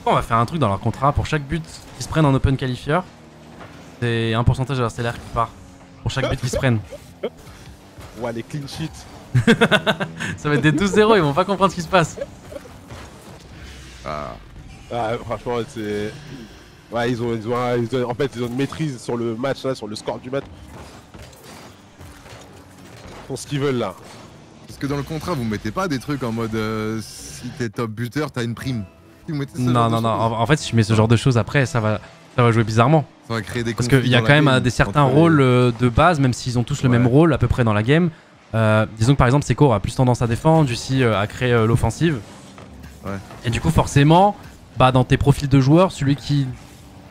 On va faire un truc dans leur contrat pour chaque but qu'ils se prennent en open qualifier. C'est un pourcentage de leur salaire qui part. Pour chaque but qu'ils se prennent. Ouais, les clean sheets. Ça va être des 12-0, ils vont pas comprendre ce qui se passe. Ah, Ah, franchement, c'est. Ouais, en fait, ils ont une maîtrise sur le match, là, sur le score du match. Ils font ce qu'ils veulent là. parce que dans le contrat, vous mettez pas des trucs en mode si t'es top buteur, t'as une prime. Vous mettez ce genre de Non. choses. En fait, si je mets ce genre de choses après, ça va jouer bizarrement. Ça va créer des Parce conflits qu'il y a dans quand la même game des certains entre les- rôles de base, même s'ils ont tous le Ouais. même rôle à peu près dans la game. Disons que par exemple, Seiko aura plus tendance à défendre, Jussi à créer l'offensive. Ouais. Et du coup, forcément, bah, dans tes profils de joueurs, celui qui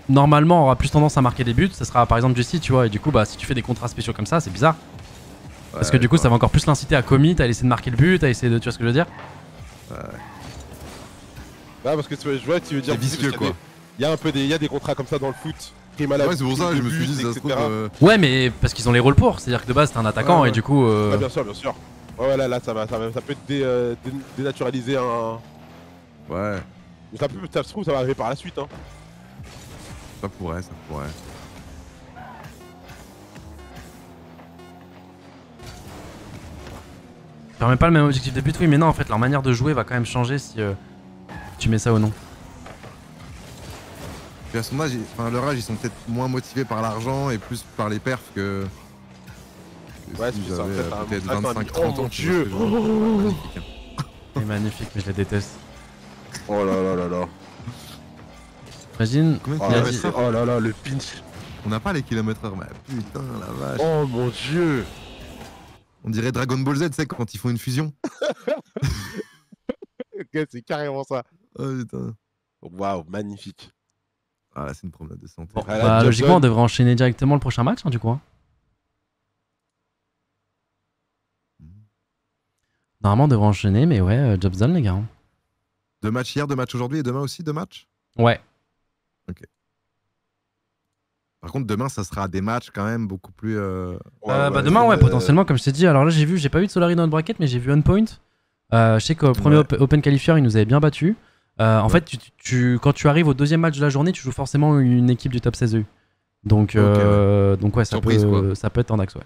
normalement aura plus tendance à marquer des buts, ça sera par exemple Jussi, tu vois. Et du coup, bah, si tu fais des contrats spéciaux comme ça, c'est bizarre. Parce que Ouais, du coup, ouais. ça va encore plus l'inciter à commit, à essayer de marquer le but, à essayer de. Tu vois ce que je veux dire? Ah, parce que je vois que tu veux dire. C'est vicieux, quoi. Il y a un peu il y a des contrats comme ça dans le foot. Prime à la Ouais, c'est pour ça, prime je de me suis but, dit, ça se trouve. etc. Ouais, mais parce qu'ils ont les rôles pour. C'est-à-dire que de base, t'es un attaquant Ouais. et du coup. Ah, bien sûr, bien sûr. Ouais, là, ça peut dénaturaliser un. Ouais, Ça se trouve, ça va arriver par la suite. Hein. ça pourrait. Ça permet pas le même objectif de but, oui, mais non, en fait, leur manière de jouer va quand même changer si tu mets ça ou non. Puis à son âge, enfin, leur âge, ils sont peut-être moins motivés par l'argent et plus par les perfs que. Ouais, s'ils c'est ça, avaient, peut-être un- peut-être attends, 25, oh 30 mon ans. tu vois ce Dieu. que je veux dire. Magnifique, hein. C'est magnifique, mais je les déteste. Oh là là là là. Imagine, Combien de Oh, il a là, dit. kilomètres oh là là, le pinch. On n'a pas les kilomètres/heure, mais putain la vache. Oh mon dieu. On dirait Dragon Ball Z, tu sais, quand ils font une fusion. Ok, c'est carrément ça. Oh putain. Waouh, magnifique. Ah là, c'est une promenade de santé. Bon, Ah, là, bah, Job logiquement, on done. devrait enchaîner directement le prochain match, hein, du coup. Hein. Normalement, on devrait enchaîner, mais ouais, job's done, les gars. Hein. 2 matchs hier, 2 matchs aujourd'hui et demain aussi 2 matchs. Ouais. Par contre, demain, ça sera des matchs quand même beaucoup plus. Bah demain, ouais, potentiellement, comme je t'ai dit. Alors là, j'ai pas vu de Solari dans le bracket, mais j'ai vu Unpoint. Je sais qu'au premier Open Qualifier, il nous avait bien battu. En fait, quand tu arrives au deuxième match de la journée, tu joues forcément une équipe du top 16 EU. Donc, ouais, ça peut être en axe, ouais.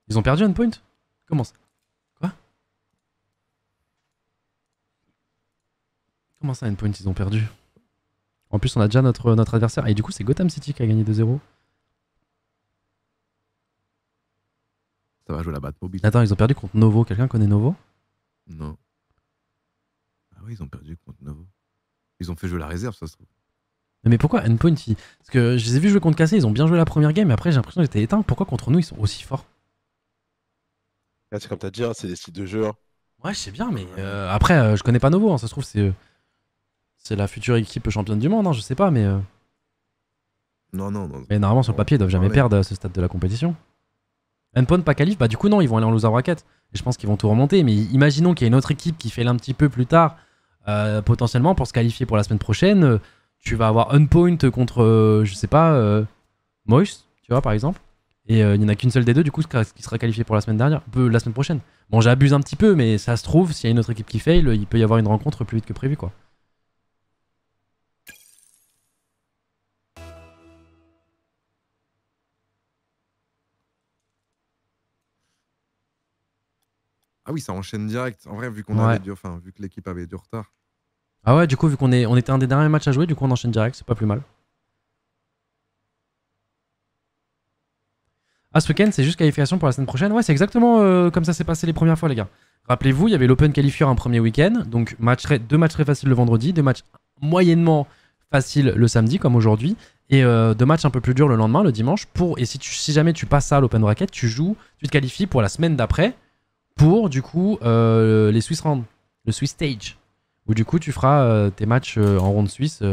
Ils ont perdu Unpoint? Comment ça? Quoi? Comment ça, Endpoint, ils ont perdu? En plus, on a déjà notre adversaire. Et du coup, c'est Gotham City qui a gagné 2-0. Ça va jouer la Batmobile. Attends, ils ont perdu contre Novo. Quelqu'un connaît Novo? Non. Ah oui, ils ont perdu contre Novo. Ils ont fait jouer la réserve, ça se trouve. Mais pourquoi Endpoint Parce que je les ai vus jouer contre Cassé, ils ont bien joué la première game, mais après j'ai l'impression qu'ils étaient éteints. Pourquoi contre nous ils sont aussi forts? Là, c'est comme t'as dit, hein, c'est des styles de jeu. Hein. Ouais, je sais bien, mais après, je connais pas Novo, hein, ça se trouve, c'est la future équipe championne du monde, hein, je sais pas, mais. Non. Mais normalement, sur le papier, ils doivent jamais perdre à ce stade de la compétition. Endpoint pas qualif, bah du coup, non, ils vont aller en loser bracket. Et je pense qu'ils vont tout remonter, mais imaginons qu'il y a une autre équipe qui fait l'un petit peu plus tard, potentiellement pour se qualifier pour la semaine prochaine. Tu vas avoir Unpoint contre, je sais pas, Moist, tu vois, par exemple. Et il n'y en a qu'une seule des deux, du coup, qui sera qualifiée pour la semaine prochaine. Bon, j'abuse un petit peu, mais ça se trouve, s'il y a une autre équipe qui fail, il peut y avoir une rencontre plus vite que prévu, quoi. Ah oui, ça enchaîne direct. En vrai, vu qu'on avait vu que l'équipe avait du retard. Ah ouais, du coup, vu qu'on était un des derniers matchs à jouer, du coup, on enchaîne direct, c'est pas plus mal. Ah, ce week-end, c'est juste qualification pour la semaine prochaine. Ouais, c'est exactement comme ça s'est passé les premières fois, les gars. Rappelez-vous, il y avait l'Open Qualifier un premier week-end. Donc, 2 matchs très faciles le vendredi, 2 matchs moyennement faciles le samedi, comme aujourd'hui. Et 2 matchs un peu plus durs le lendemain, le dimanche. Et si jamais tu passes ça à l'Open Bracket, tu te qualifies pour la semaine d'après pour, du coup, les Swiss Round, le Swiss Stage. Où, du coup, tu feras tes matchs en ronde suisse.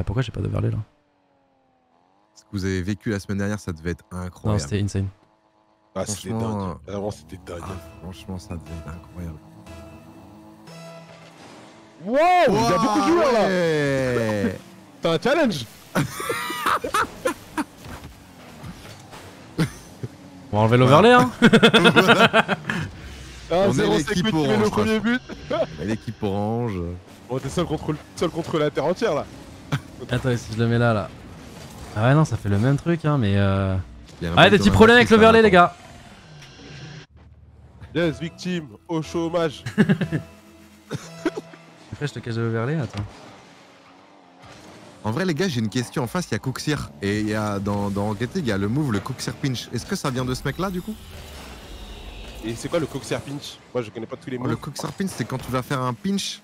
Pourquoi j'ai pas d'overlay là? Ce que vous avez vécu la semaine dernière, ça devait être incroyable. Non, c'était insane. Ah, c'était dingue. Vraiment, c'était dingue. Franchement, ça devait être incroyable. Wow, il y a beaucoup de joueurs là. T'as un challenge. On va enlever l'overlay, hein. On est l'équipe orange. Le premier but. L'équipe orange. On était seul contre la terre entière là. Attends, si je le mets là. Ah ouais, non, ça fait le même truc, hein, mais Ah, des petits problèmes avec l'overlay, les gars. Yes, victime, au chômage. Après, je te cache l'overlay, attends. En vrai, les gars, j'ai une question. En face, il y a Cooksir. Et il y a dans Rocket League, il y a le move, le Cooksir Pinch. Est-ce que ça vient de ce mec-là, du coup? Et c'est quoi le Cooksir Pinch? Moi, je connais pas tous les mots. Le Cooksir Pinch, c'est quand tu vas faire un pinch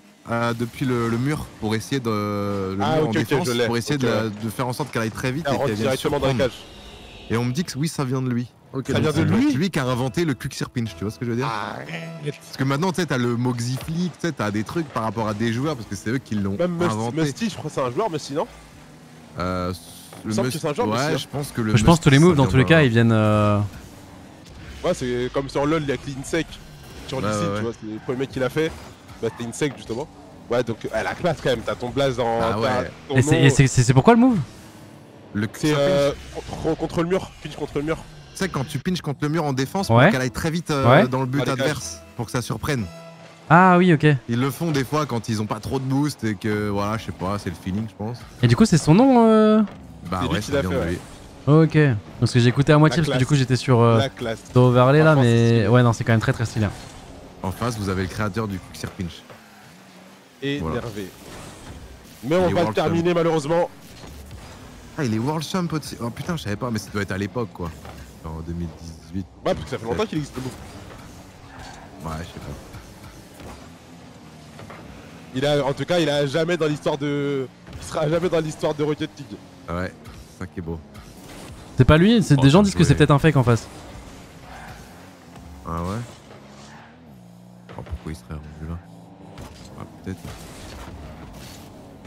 depuis le mur pour essayer de. En défense, pour essayer de faire en sorte qu'elle aille très vite et qu'elle vienne directement dans la cage. Et on me dit que oui, ça vient de lui. Okay, ça vient de lui? C'est lui qui a inventé le Cooksir Pinch, tu vois ce que je veux dire? Parce que maintenant, tu sais, t'as le Moxie Flick, tu sais, t'as des trucs par rapport à des joueurs, parce que c'est eux qui l'ont inventé. Musty, je crois que c'est un joueur, Musty, non? Le Musty, c'est un joueur, ouais, je pense que le. Je pense que tous les moves, dans tous les cas, ils viennent. Ouais, c'est comme sur LoL, il y a Clean Sec. Sur l'IC, tu vois, c'est le premier mec qui l'a fait. Bah, c'était Insec, justement. Ouais, donc, la classe quand même, t'as ton blaze dans. Ah ouais. Et c'est pourquoi le move? C'est contre le mur, pinch contre le mur. Tu sais, quand tu pinches contre le mur en défense, pour qu'elle aille très vite dans le but adverse, pour que ça surprenne. Ah oui, ok. Ils le font des fois quand ils ont pas trop de boost et que, voilà, je sais pas, c'est le feeling, je pense. Et du coup, c'est son nom Bah ouais, ça vient de lui. Ok. Parce que j'ai écouté à moitié, parce que du coup, j'étais sur overlay là, mais ouais, non, c'est quand même très très stylé. En face, vous avez le créateur du Cooksir Pinch. Énervé. Mais on va le terminer malheureusement. Ah, il est World Champ aussi. Oh putain, je savais pas, mais ça doit être à l'époque quoi. En 2018. Ouais, parce que ça fait longtemps qu'il existe le move. Ouais, je sais pas. En tout cas, il a jamais dans l'histoire de. Il sera jamais dans l'histoire de Rocket League. Ouais, c'est ça qui est beau. C'est pas lui, des gens disent que c'est peut-être un fake en face. Ah ouais? Oh, pourquoi il serait rendu là? Ah, peut-être.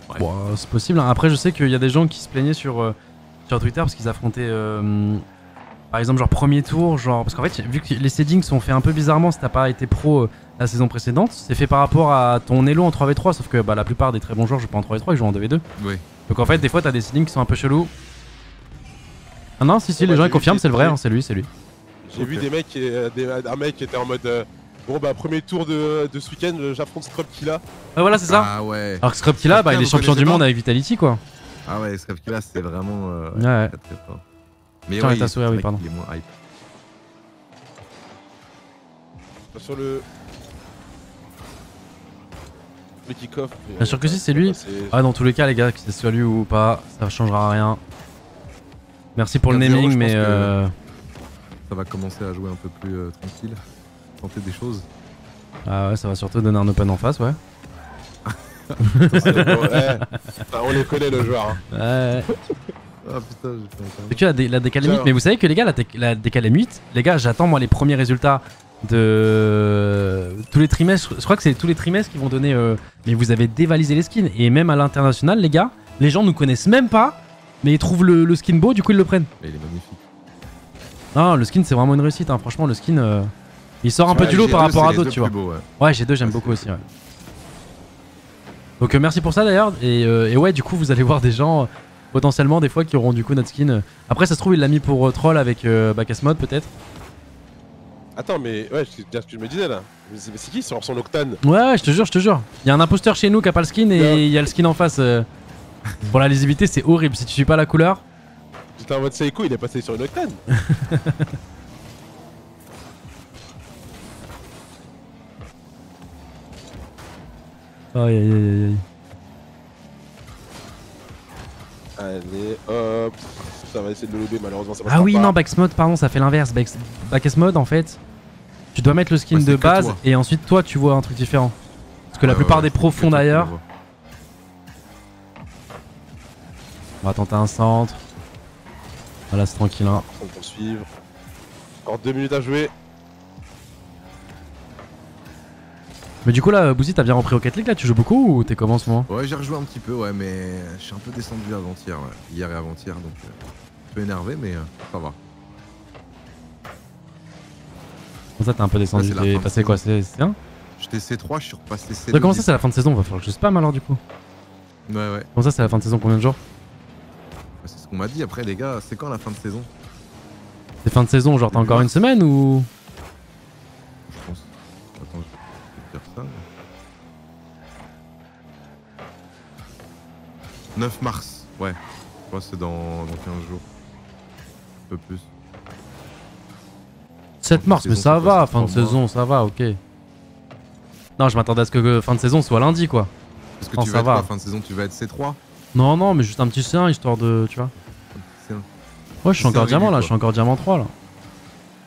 Ouais. Bon, c'est possible. Après, je sais qu'il y a des gens qui se plaignaient sur Twitter parce qu'ils affrontaient Par exemple, genre premier tour, genre. Parce qu'en fait, vu que les seedings sont faits un peu bizarrement si t'as pas été pro la saison précédente, c'est fait par rapport à ton elo en 3v3. Sauf que bah, la plupart des très bons joueurs jouent pas en 3v3, ils jouent en 2v2. Oui. Donc en fait, des fois, t'as des seedings qui sont un peu chelous. Ah non, si, les gens ils confirment, c'est le vrai, hein, c'est lui. J'ai vu des mecs, un mec qui était en mode. Bon bah premier tour de ce week-end, j'affronte Scrubkilla. Ouais voilà c'est ça. Ah ouais. Alors que Scrubkilla, bah il est champion du monde avec Vitality quoi. Ah ouais, Scrubkilla c'est vraiment ouais. très fort. Mais tiens, ouais, ta sourire, oui pardon. Il est moins hype. Sur le kick-off. Bien sûr que si c'est lui. Ah dans tous les cas les gars, que c'est soit lui ou pas, ça changera rien. Merci pour le naming mais ça va commencer à jouer un peu plus tranquille. Tenter des choses. Ah ouais, ça va surtout donner un open en face, ouais. On les connaît le joueur. Hein. Ouais. Ah putain, j'ai fait un c'est que la DK Limite, mais vous savez que les gars, la DK Limite, les gars, j'attends moi les premiers résultats de tous les trimestres. Je crois que c'est tous les trimestres qui vont donner. Mais vous avez dévalisé les skins. Et même à l'international, les gars, les gens nous connaissent même pas, mais ils trouvent le skin beau, du coup ils le prennent. Mais il est magnifique. Non, le skin c'est vraiment une réussite, hein. Franchement, le skin. Il sort un peu du lot par rapport à d'autres, tu vois. Ouais, G2 j'aime beaucoup aussi, ouais. Donc merci pour ça d'ailleurs. Et ouais, du coup, vous allez voir des gens potentiellement des fois qui auront du coup notre skin. Après, ça se trouve, il l'a mis pour troll avec Bacasmod peut-être. Attends, mais ouais, c'est bien ce que je me disais là. Mais c'est qui sur son Octane? Ouais, je te jure. Il y a un imposteur chez nous qui a pas le skin et il y a le skin en face. Pour la lisibilité, c'est horrible si tu suis pas la couleur. J'étais en mode Seiko, il est passé sur une Octane. Aïe. Allez, hop. Ça va essayer de le lober, malheureusement ça va. Ah oui, non, Bacasmod, pardon, ça fait l'inverse. Bacasmod, en fait, tu dois mettre le skin de base et ensuite toi tu vois un truc différent. Parce que la plupart des pros font d'ailleurs. On va tenter un centre. Voilà, c'est tranquille. Hein. On va poursuivre. Encore 2 minutes à jouer. Mais du coup là, Bouzy, t'as bien repris Rocket League là? Tu joues beaucoup ou t'es comment en ce moment? Ouais, j'ai rejoué un petit peu, ouais, mais je suis un peu descendu avant-hier, ouais. Hier et avant-hier, donc un peu énervé, mais ça va. Comment ça, t'es un peu descendu? T'es passé quoi? C'est C1? J'étais C3, je suis repassé C2. Comment ça, c'est la fin de saison? Va falloir que je spam alors du coup. Ouais. Comment ça, c'est la fin de saison? Combien de jours? C'est ce qu'on m'a dit. Après, les gars, c'est quand la fin de saison? C'est fin de saison, genre t'as encore une semaine ou? Je pense. Attends, je vais te dire ça. 9 mars, ouais. Je crois que c'est dans 15 jours. Un peu plus. 7 mars, mais ça va, fin de saison, ça va, ok. Non, je m'attendais à ce que fin de saison soit lundi, quoi. Est-ce que tu vas être quoi, fin de saison, tu vas être C3? Non, mais juste un petit C1 histoire de, tu vois. C1. Ouais, je suis encore diamant là, je suis encore diamant 3 là.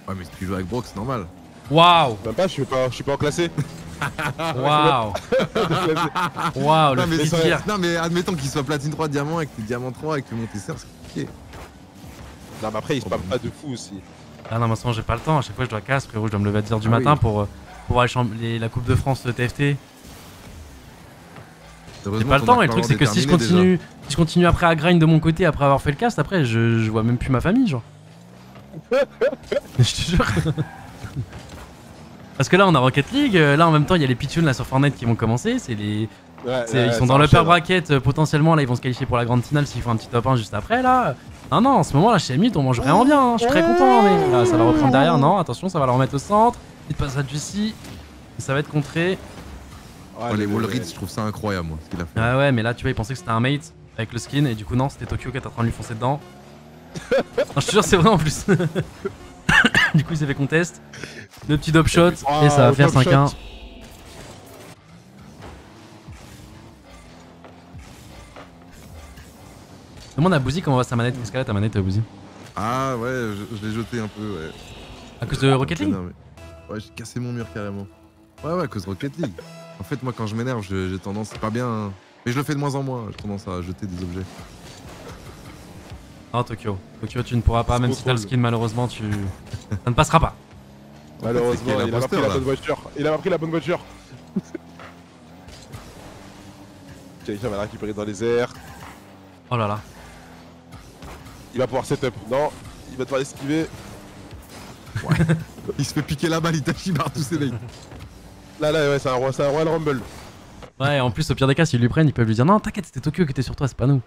Ouais, mais si tu joues avec Brock, c'est normal. Waouh! Même pas, je suis pas en classé. Waouh! Waouh, le plaisir. Non, mais admettons qu'il soit platine 3 diamant et que t'es diamant 3 et que tu montes C1, c'est compliqué. Non, mais après, il spamme pas de fou aussi. Ah non, mais sinon j'ai pas le temps, à chaque fois je dois casse, frérot, je dois me lever à 10h du matin pour voir la Coupe de France TFT. J'ai pas le temps et le truc c'est que si je continue après à grind de mon côté après avoir fait le cast, après je vois même plus ma famille, genre. Je te jure. Parce que là on a Rocket League, là en même temps il y a les pitchouns là sur Fortnite qui vont commencer, c'est les... ils sont dans l'upper bracket, potentiellement là ils vont se qualifier pour la grande finale s'ils font un petit top 1 juste après là. Non, en ce moment là chez Myth on mange vraiment bien, hein. Je suis très content, mais là ça va reprendre derrière, non, attention ça va le remettre au centre, petit passage ici, ça va être contré. Ouais, les wall reads, je trouve ça incroyable moi, ce qu'il a fait. Ah ouais, mais là tu vois il pensait que c'était un mate avec le skin et du coup non, c'était Tokyo qui était en train de lui foncer dedans. Non, je te jure c'est vrai en plus. Du coup il s'est fait contest, le petit dop shot et ça va faire 5-1. Demande à Bouzy comment va sa manette, qu'est-ce qu'elle a ta manette Bouzy? Ah ouais, je l'ai jeté un peu, ouais. À cause de Rocket League? Ouais, j'ai cassé mon mur carrément. Ouais, à cause de Rocket League. En fait, moi quand je m'énerve, j'ai tendance, c'est pas bien, hein. Mais je le fais de moins en moins, j'ai tendance à jeter des objets. Non, Tokyo, tu ne pourras pas, même si t'as le skin, malheureusement, ça ne passera pas. Malheureusement, il a pas pris la bonne voiture. Il a pas pris la bonne voiture. Quelqu'un va la récupérer dans les airs. Oh là là. Il va pouvoir setup. Non, il va devoir esquiver. Ouais. Il se fait piquer la balle, Itachi par tous ses mates. Là, ouais, c'est un Royal Rumble. Ouais, en plus, au pire des cas, s'ils lui prennent, ils peuvent lui dire non, t'inquiète, c'était Tokyo qui était sur toi, c'est pas nous.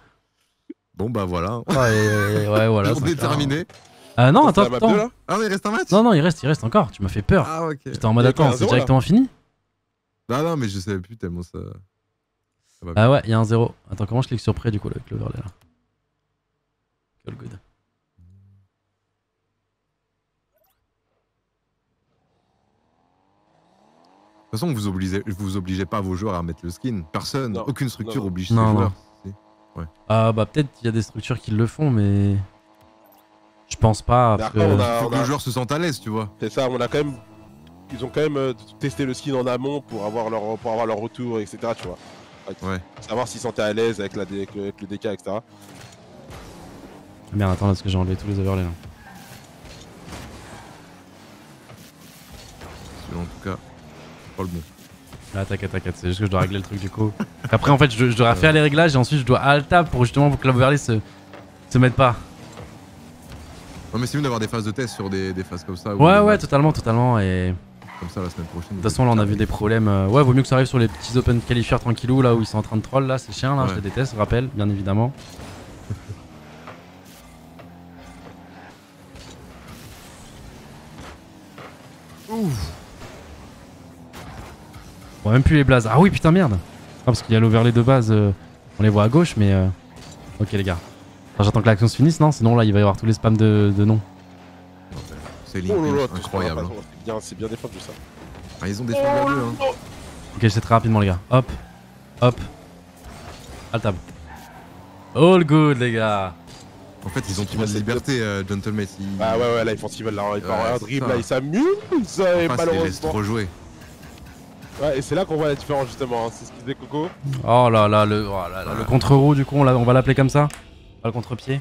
Bon, bah voilà. Ouais, voilà. On est terminé. Non, attends. Ah, il reste un match? Non, il reste encore, tu m'as fait peur. Ah, ok. J'étais en mode attends, c'est directement fini? Non, mais je savais plus tellement ça. Ah ouais, il y a un 0. Attends, comment je clique sur près du coup avec l'overlay là? All good. De toute façon, vous obligez pas vos joueurs à mettre le skin. Personne, non, aucune structure non. oblige ses joueurs. Si. Ouais. Ah bah peut-être qu'il y a des structures qui le font, mais je pense pas. Faut que le joueur se sente à l'aise, tu vois. C'est ça, ils ont quand même testé le skin en amont pour avoir leur retour, etc. Tu vois. Ouais. Savoir s'ils sentaient à l'aise avec le DK, etc. Merde, attends, parce que j'ai enlevé tous les overlays là. En tout cas, pas le bon. Là, t'inquiète, c'est juste que je dois régler le truc du coup. Après, en fait, je dois faire les réglages et ensuite je dois alt-tab pour que l'overlay se mette pas. Non, mais c'est mieux d'avoir des phases de test sur des phases comme ça. Ouais, totalement. Et comme ça la semaine prochaine. De toute façon, là, on a vu des problèmes. Ouais, vaut mieux que ça arrive sur les petits open qualifiers tranquillou là où ils sont en train de troll. Là, c'est chiant, là, ouais. Je les déteste, je rappelle, bien évidemment. Ouf. Bon, même plus les blazes. Ah oui, putain, merde. Ah, parce qu'il y a l'overlay de base, on les voit à gauche, mais. Ok, les gars. Enfin, j'attends que l'action se finisse, non? Sinon, là, il va y avoir tous les spams de noms. C'est incroyable. C'est bien défendu ça. Ah, ils ont des champs bleus, hein. Ok, c'est très rapidement, les gars. Hop. Altab. All good, les gars. En fait, ils ont trop de liberté, Gentleman. Bah ouais, là, ils font ce qu'ils veulent. Là, ils partent un dribble, là, ils s'amusent. Et malheureusement. Ils laissent trop jouer. Ouais, et c'est là qu'on voit la différence, justement. C'est ce qu'il disait Coco. Oh là là, le contre-roue, du coup, on va l'appeler comme ça. Pas le contre-pied.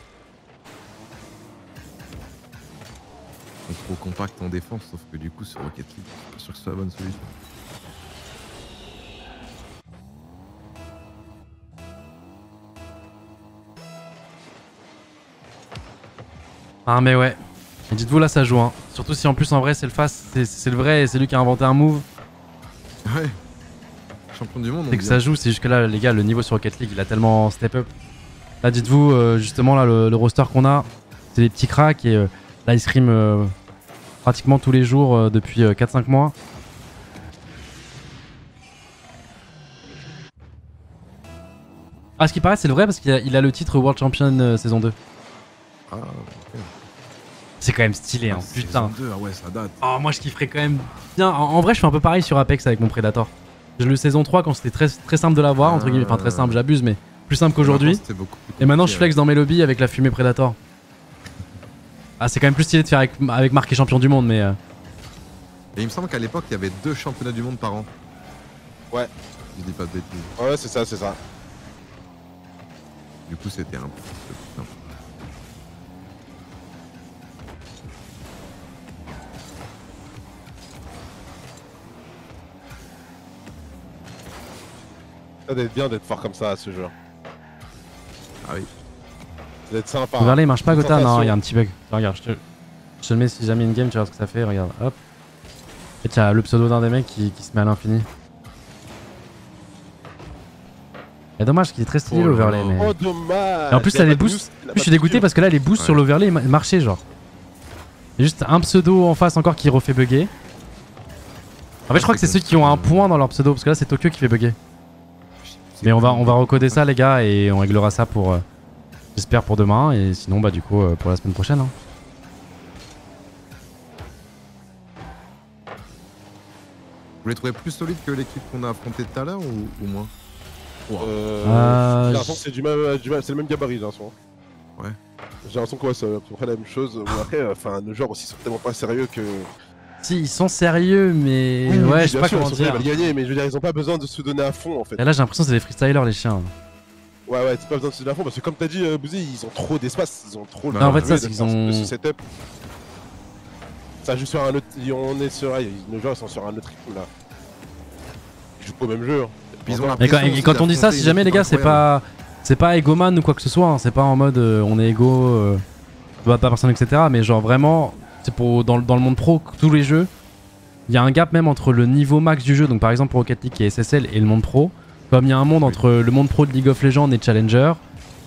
Trop compact en défense, sauf que du coup, sur Rocket League, je suis pas sûr que ce soit la bonne solution. Ah mais ouais, et dites-vous là ça joue hein. Surtout si en plus en vrai c'est le face, c'est le vrai et c'est lui qui a inventé un move. Ouais, champion du monde. C'est que ça joue, c'est juste que là les gars le niveau sur Rocket League il a tellement step up. Là dites-vous justement là le roster qu'on a, c'est des petits cracks et là ils scrim pratiquement tous les jours depuis 4-5 mois. Ah ce qui paraît c'est le vrai parce qu'il a le titre World Champion saison 2. Ah, okay. C'est quand même stylé, hein, putain. 2, ah ouais, ça date. Oh, moi je kifferais quand même bien. En vrai, je fais un peu pareil sur Apex avec mon Predator. J'ai le saison 3 quand c'était très simple de l'avoir, entre guillemets. Enfin, très simple, j'abuse, mais plus simple qu'aujourd'hui. Et maintenant, je flex dans mes lobbies avec la fumée Predator. Ah, c'est quand même plus stylé de faire avec marqué champion du monde, mais. Et il me semble qu'à l'époque, il y avait 2 championnats du monde par an. Ouais. Je dis pas de bêtises. Ouais, c'est ça. Du coup, c'était un peu. Ça doit être bien d'être fort comme ça à ce jeu. Ah oui. Ça doit être sympa. L'overlay il marche pas, Gotha? Non, il y a un petit bug. Regarde, je te le mets si jamais in-game, tu vois ce que ça fait. Regarde, hop. Et il y a le pseudo d'un des mecs qui se met à l'infini. Et dommage qu'il est très stylé l'overlay. Mais... Oh, dommage! Et en plus, là, les boosts. Je suis dégoûté parce que là, les boosts sur l'overlay marchaient, genre. Il y a juste un pseudo en face encore qui refait bugger. En fait, je crois que c'est ceux qui ont un point dans leur pseudo parce que là, c'est Tokyo qui fait bugger. Mais on va recoder ça les gars et on réglera ça pour j'espère pour demain et sinon bah du coup pour la semaine prochaine hein. Vous les trouvez plus solides que l'équipe qu'on a affrontée tout à l'heure ou moins? J'ai l'impression que c'est c'est le même gabarit j'ai l'impression. Ouais. J'ai l'impression que c'est à peu près la même chose. Après nos joueurs aussi sont tellement pas sérieux que... Si, ils sont sérieux, mais oui, ouais, je sais pas comment dire. Ils veulent gagner, mais je veux dire, ils ont pas besoin de se donner à fond en fait. Et là, j'ai l'impression que c'est des freestylers, les chiens. Ouais, c'est pas besoin de se donner à fond parce que, comme t'as dit, Bouzy, ils ont trop d'espace, ils ont trop en fait, ça, c'est qu'ils ont. Ce setup. Ça joue sur un autre. On est sur. Nos joueurs, ils sont sur un autre rythme là. Ils jouent pas au même jeu. Mais quand on dit ça, si jamais, les gars, c'est pas égoman ou quoi que ce soit, hein. C'est pas en mode on est égaux, pas personne, etc. Mais genre vraiment. C'est dans le monde pro, tous les jeux, il y a un gap même entre le niveau max du jeu, donc par exemple pour Rocket League et SSL, et le monde pro. Comme il y a un monde entre le monde pro de League of Legends et Challenger,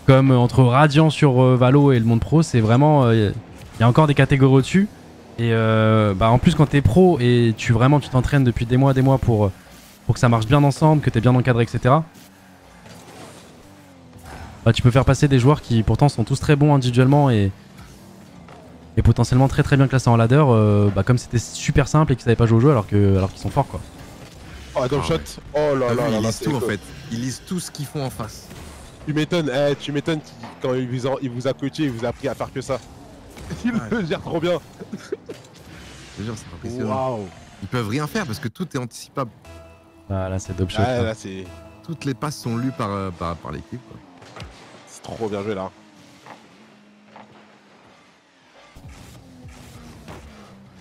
comme entre Radiant sur Valo et le monde pro, c'est vraiment... Il y a encore des catégories au-dessus. Et en plus quand t'es pro et tu t'entraînes depuis des mois pour que ça marche bien ensemble, que t'es bien encadré, etc. Bah, tu peux faire passer des joueurs qui pourtant sont tous très bons individuellement et potentiellement très bien classés en ladder, comme c'était super simple et qu'ils savaient pas jouer au jeu alors qu'ils sont forts quoi. Oh, double shot. Oh là là, ils lisent tout en fait. Ils lisent tout ce qu'ils font en face. Tu m'étonnes quand il vous a coaché, il vous a appris à faire que ça. Il le gère trop bien. Je te jure, c'est impressionnant. Wow. Ils peuvent rien faire parce que tout est anticipable. Ah là c'est double shot. Là, toutes les passes sont lues par l'équipe. C'est trop bien joué là.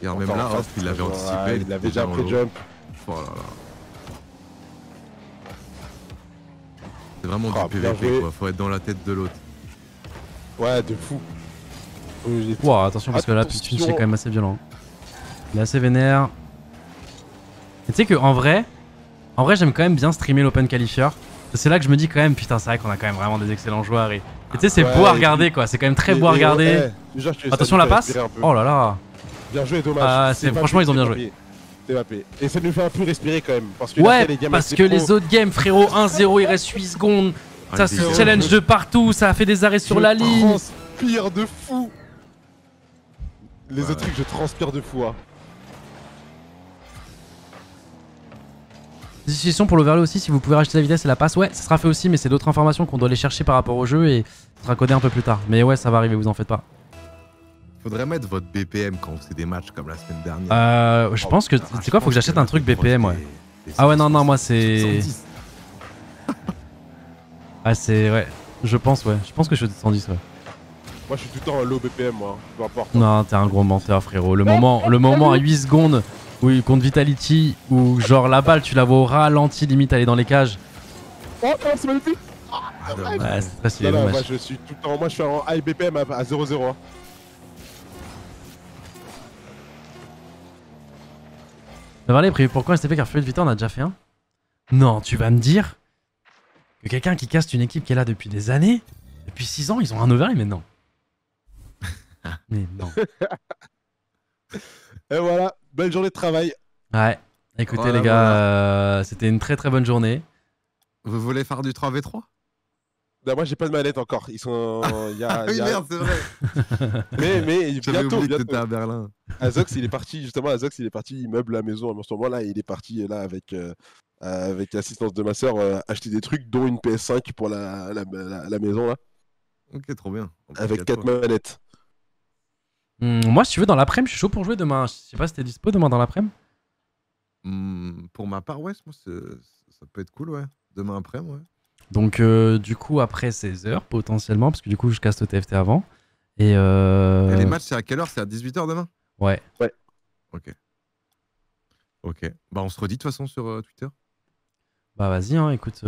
Et alors même là, il l'avait anticipé. Il avait déjà pris jump. Oh là là. C'est vraiment du PVP quoi, faut être dans la tête de l'autre. Ouais, de fou. Wow, attention parce que là, Pitch c'est quand même assez violent. Il est assez vénère. Et tu sais que en vrai j'aime quand même bien streamer l'Open Qualifier. C'est là que je me dis quand même, putain, c'est vrai qu'on a quand même vraiment des excellents joueurs. Et tu sais, c'est beau à regarder quoi, c'est quand même très beau à regarder. Attention la passe. Oh là là. Bien joué, dommage. Franchement, ils ont bien joué. Et ça nous fait un peu respirer quand même. Parce que les autres games, frérot, 1-0, il reste 8 secondes. Ça se challenge de partout, ça a fait des arrêts sur la ligne. Je transpire de fou. Les autres trucs, je transpire de fou. Décision pour l'overlay aussi, si vous pouvez rajouter la vitesse et la passe. Ouais, ça sera fait aussi, mais c'est d'autres informations qu'on doit aller chercher par rapport au jeu et ça sera codé un peu plus tard. Mais ouais, ça va arriver, vous en faites pas. Faudrait mettre votre BPM quand c'est des matchs comme la semaine dernière. Je pense que... C'est quoi, faut que j'achète un truc BPM, ouais. Ah ouais, non, moi c'est... Ah c'est... Ouais, je pense que je suis de 110, ouais. Moi je suis tout le temps en low BPM, moi, peu importe. Non, t'es un gros menteur, frérot. Le moment à 8 secondes, oui, contre Vitality, où genre la balle, tu la vois au ralenti, limite aller dans les cages. Oh, c'est magnifique. Ouais, c'est très stylé. Moi je suis tout le temps, moi je suis en high BPM à 0-0. Varley est prévu pourquoi STP car Fluid Vita on a déjà fait un? Non, tu vas me dire que quelqu'un qui caste une équipe qui est là depuis des années, depuis 6 ans, ils ont un overlay maintenant. Mais non. Et voilà, belle journée de travail. Ouais, écoutez les gars, c'était une très bonne journée. Vous voulez faire du 3v3? Non, moi j'ai pas de manette encore. Ils sont. Oui, merde, c'est vrai. mais bientôt. À Berlin. Azox, il est parti, justement. Azox, il est parti, il meuble la maison. En ce moment-là, il est parti là avec l'assistance de ma soeur acheter des trucs, dont une PS5 pour la maison là. Ok, trop bien. Avec 4 manettes. Moi, si tu veux, dans l'après-midi, je suis chaud pour jouer demain. Je sais pas si t'es dispo demain dans l'après-midi. Pour ma part, ouais, ça peut être cool, ouais. Demain après-midi, ouais. Donc du coup après 16h potentiellement parce que du coup je casse le TFT avant et les matchs c'est à quelle heure? C'est à 18h demain? Ouais. Ok. Bah on se redit de toute façon sur Twitter. Bah vas-y hein, écoute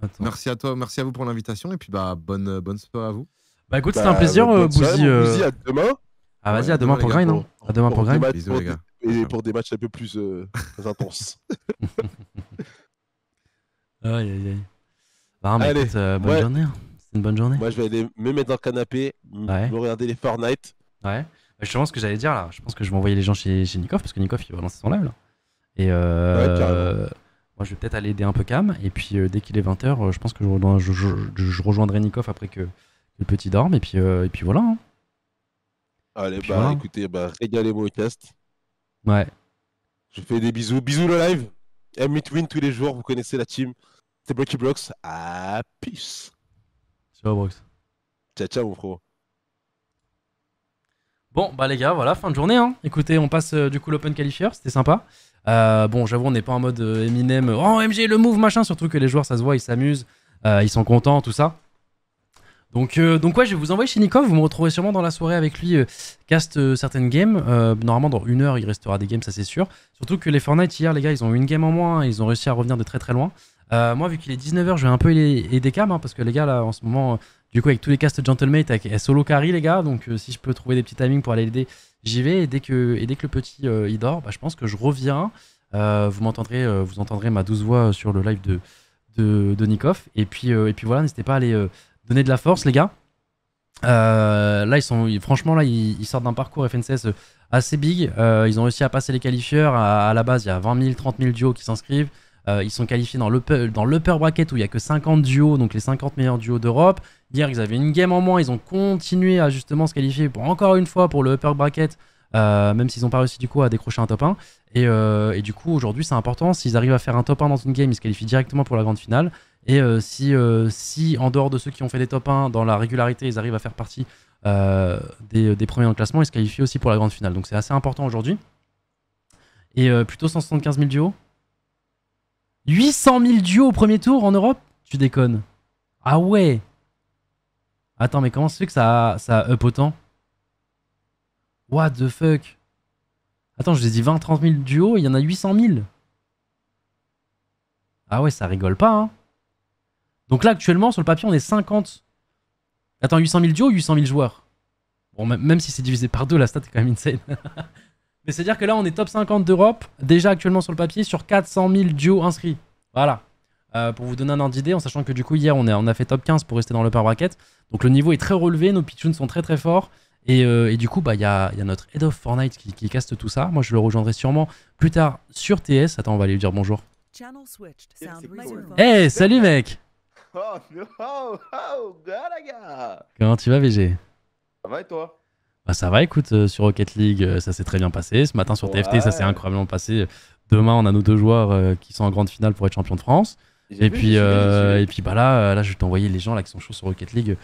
attends. Merci à toi, merci à vous pour l'invitation et puis bah bonne soirée à vous. Bah écoute c'était un plaisir Bouzy. Bouzy, à demain. Ah vas-y à demain pour Grind hein. À demain pour Grind. Bisous les gars. Et pour des matchs un peu plus intenses. Aïe. Bah mais allez, écoute, bonne journée. Hein. C'est une bonne journée. Moi je vais aller me mettre dans le canapé, me regarder les Fortnite. Ouais. Bah, justement ce que j'allais dire là, je pense que je vais envoyer les gens chez Nikov parce que Nikov il va lancer son live là. Et moi je vais peut-être aller aider un peu Cam et puis dès qu'il est 20h, je pense que je rejoindrai Nikov après que le petit dorme et puis voilà. Hein. Allez puis voilà. Écoutez, régalez-moi au cast. Ouais. Je fais des bisous le live. M8Win tous les jours, vous connaissez la team. C'est Blocky Blocks. Ah, peace. Ciao, Brox. Ciao, mon frérot. Bon, bah les gars, voilà, fin de journée. Hein. Écoutez, on passe du coup l'Open Qualifier, c'était sympa. Bon, j'avoue, on n'est pas en mode Eminem. Oh, MG, le move, machin. Surtout que les joueurs, ça se voit, ils s'amusent. Ils sont contents, tout ça. Donc ouais, je vais vous envoyer chez Nikov. Vous me retrouverez sûrement dans la soirée avec lui. Cast certaines games. Normalement, dans 1 heure, il restera des games, ça c'est sûr. Surtout que les Fortnite, hier, les gars, ils ont eu une game en moins. Ils ont réussi à revenir de très loin. Moi, vu qu'il est 19h, je vais un peu aider Cam. Hein, parce que les gars, là, en ce moment, Du coup, avec tous les castes Gentlemate, avec solo carry, les gars. Donc, si je peux trouver des petits timings pour aller l'aider, j'y vais. Et dès que le petit il dort, bah, je pense que je reviens. Vous entendrez ma douce voix sur le live de Nikoff. Et puis voilà, n'hésitez pas à aller donner de la force, les gars. Là, franchement, là, ils sortent d'un parcours FNCS assez big. Ils ont réussi à passer les qualifieurs. À la base, il y a 20 000, 30 000 duos qui s'inscrivent. Ils sont qualifiés dans l'upper bracket où il n'y a que 50 duos, donc les 50 meilleurs duos d'Europe. Hier, ils avaient une game en moins. Ils ont continué à justement se qualifier pour encore une fois pour le upper bracket, même s'ils n'ont pas réussi du coup à décrocher un top 1. Et du coup, aujourd'hui, c'est important. S'ils arrivent à faire un top 1 dans une game, ils se qualifient directement pour la grande finale. Et si en dehors de ceux qui ont fait des top 1 dans la régularité, ils arrivent à faire partie des premiers dans le classement, ils se qualifient aussi pour la grande finale. Donc c'est assez important aujourd'hui. Et plutôt 175 000 duos. 800 000 duos au premier tour en Europe? Tu déconnes. Ah ouais. Attends, mais comment ça fait que ça up autant? What the fuck? Attends, je les ai dit 20-30 000 duos, il y en a 800 000. Ah ouais, ça rigole pas, hein. Donc là, actuellement, sur le papier, on est 50. Attends, 800 000 duos ou 800 000 joueurs? Bon, même si c'est divisé par 2, la stat est quand même insane. Mais c'est-à-dire que là, on est top 50 d'Europe, déjà actuellement sur le papier, sur 400 000 duos inscrits. Voilà. Pour vous donner un ordre d'idée, en sachant que du coup, hier, on a fait top 15 pour rester dans l'upper bracket. Donc le niveau est très relevé, nos pitchouns sont très très forts. Et du coup, bah, y a notre Head of Fortnite qui caste tout ça. Moi, je le rejoindrai sûrement plus tard sur TS. Attends, on va aller lui dire bonjour. Hey, salut mec! Oh, good, gars. Comment tu vas, VG? Ça va et toi? Bah ça va, écoute, sur Rocket League, ça s'est très bien passé. Ce matin sur TFT, ça s'est incroyablement passé. Demain, on a nos 2 joueurs qui sont en grande finale pour être champion de France. Et puis bah là, je vais t'envoyer les gens là qui sont chauds sur Rocket League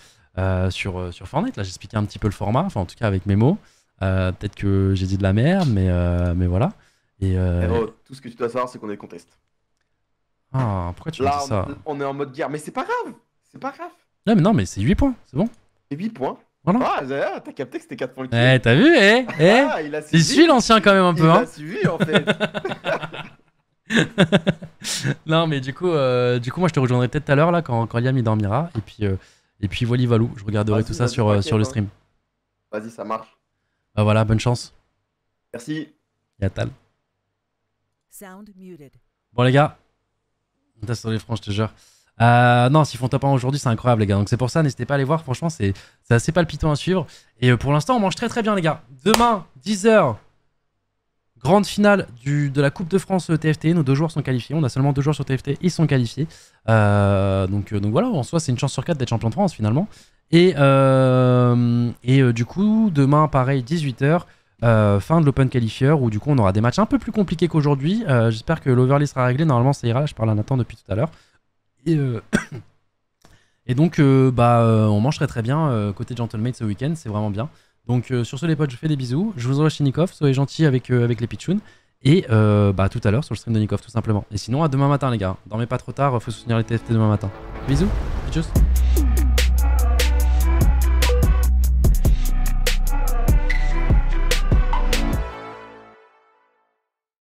sur Fortnite. Là, j'expliquais un petit peu le format, enfin en tout cas avec mes mots. Peut-être que j'ai dit de la merde, mais voilà. Tout ce que tu dois savoir, c'est qu'on est contest. Ah, pourquoi tu me dis ça? On est en mode guerre, mais c'est pas grave. C'est pas grave. Non, mais c'est 8 points, c'est bon. C'est 8 points. Voilà. Ah, t'as capté que c'était 4 points le kill. T'as vu, il suit l'ancien quand même un peu. Il a suivi en fait. Non, mais du coup, moi je te rejoindrai peut-être tout à l'heure là quand Liam il dormira. Et puis voilà, Valou, je regarderai tout ça sur le stream. Vas-y, ça marche. Bah voilà, bonne chance. Merci. Yatal. Bon les gars, on teste sur les francs, je te jure. Non, s'ils font top 1 aujourd'hui, c'est incroyable les gars. Donc c'est pour ça, n'hésitez pas à aller voir. Franchement, c'est assez palpitant à suivre. Et pour l'instant, on mange très très bien les gars. Demain, 10h, grande finale de la Coupe de France TFT. Nos 2 joueurs sont qualifiés. On a seulement 2 joueurs sur TFT, ils sont qualifiés. Donc voilà, en soi, c'est une chance sur 4 d'être champion de France finalement. Et du coup, demain, pareil, 18h. Fin de l'Open Qualifier où du coup on aura des matchs un peu plus compliqués qu'aujourd'hui. J'espère que l'overlay sera réglé. Normalement ça ira. Je parle à Nathan depuis tout à l'heure. Et donc on mange très très bien côté Gentlemate ce week-end. C'est vraiment bien. Donc sur ce les potes, je fais des bisous. Je vous envoie chez Nikoff. Soyez gentils avec les pitchouns. Et tout à l'heure sur le stream de Nikoff tout simplement. Et sinon à demain matin les gars. Dormez pas trop tard. Faut soutenir les TFT demain matin. Bisous. Tchuss.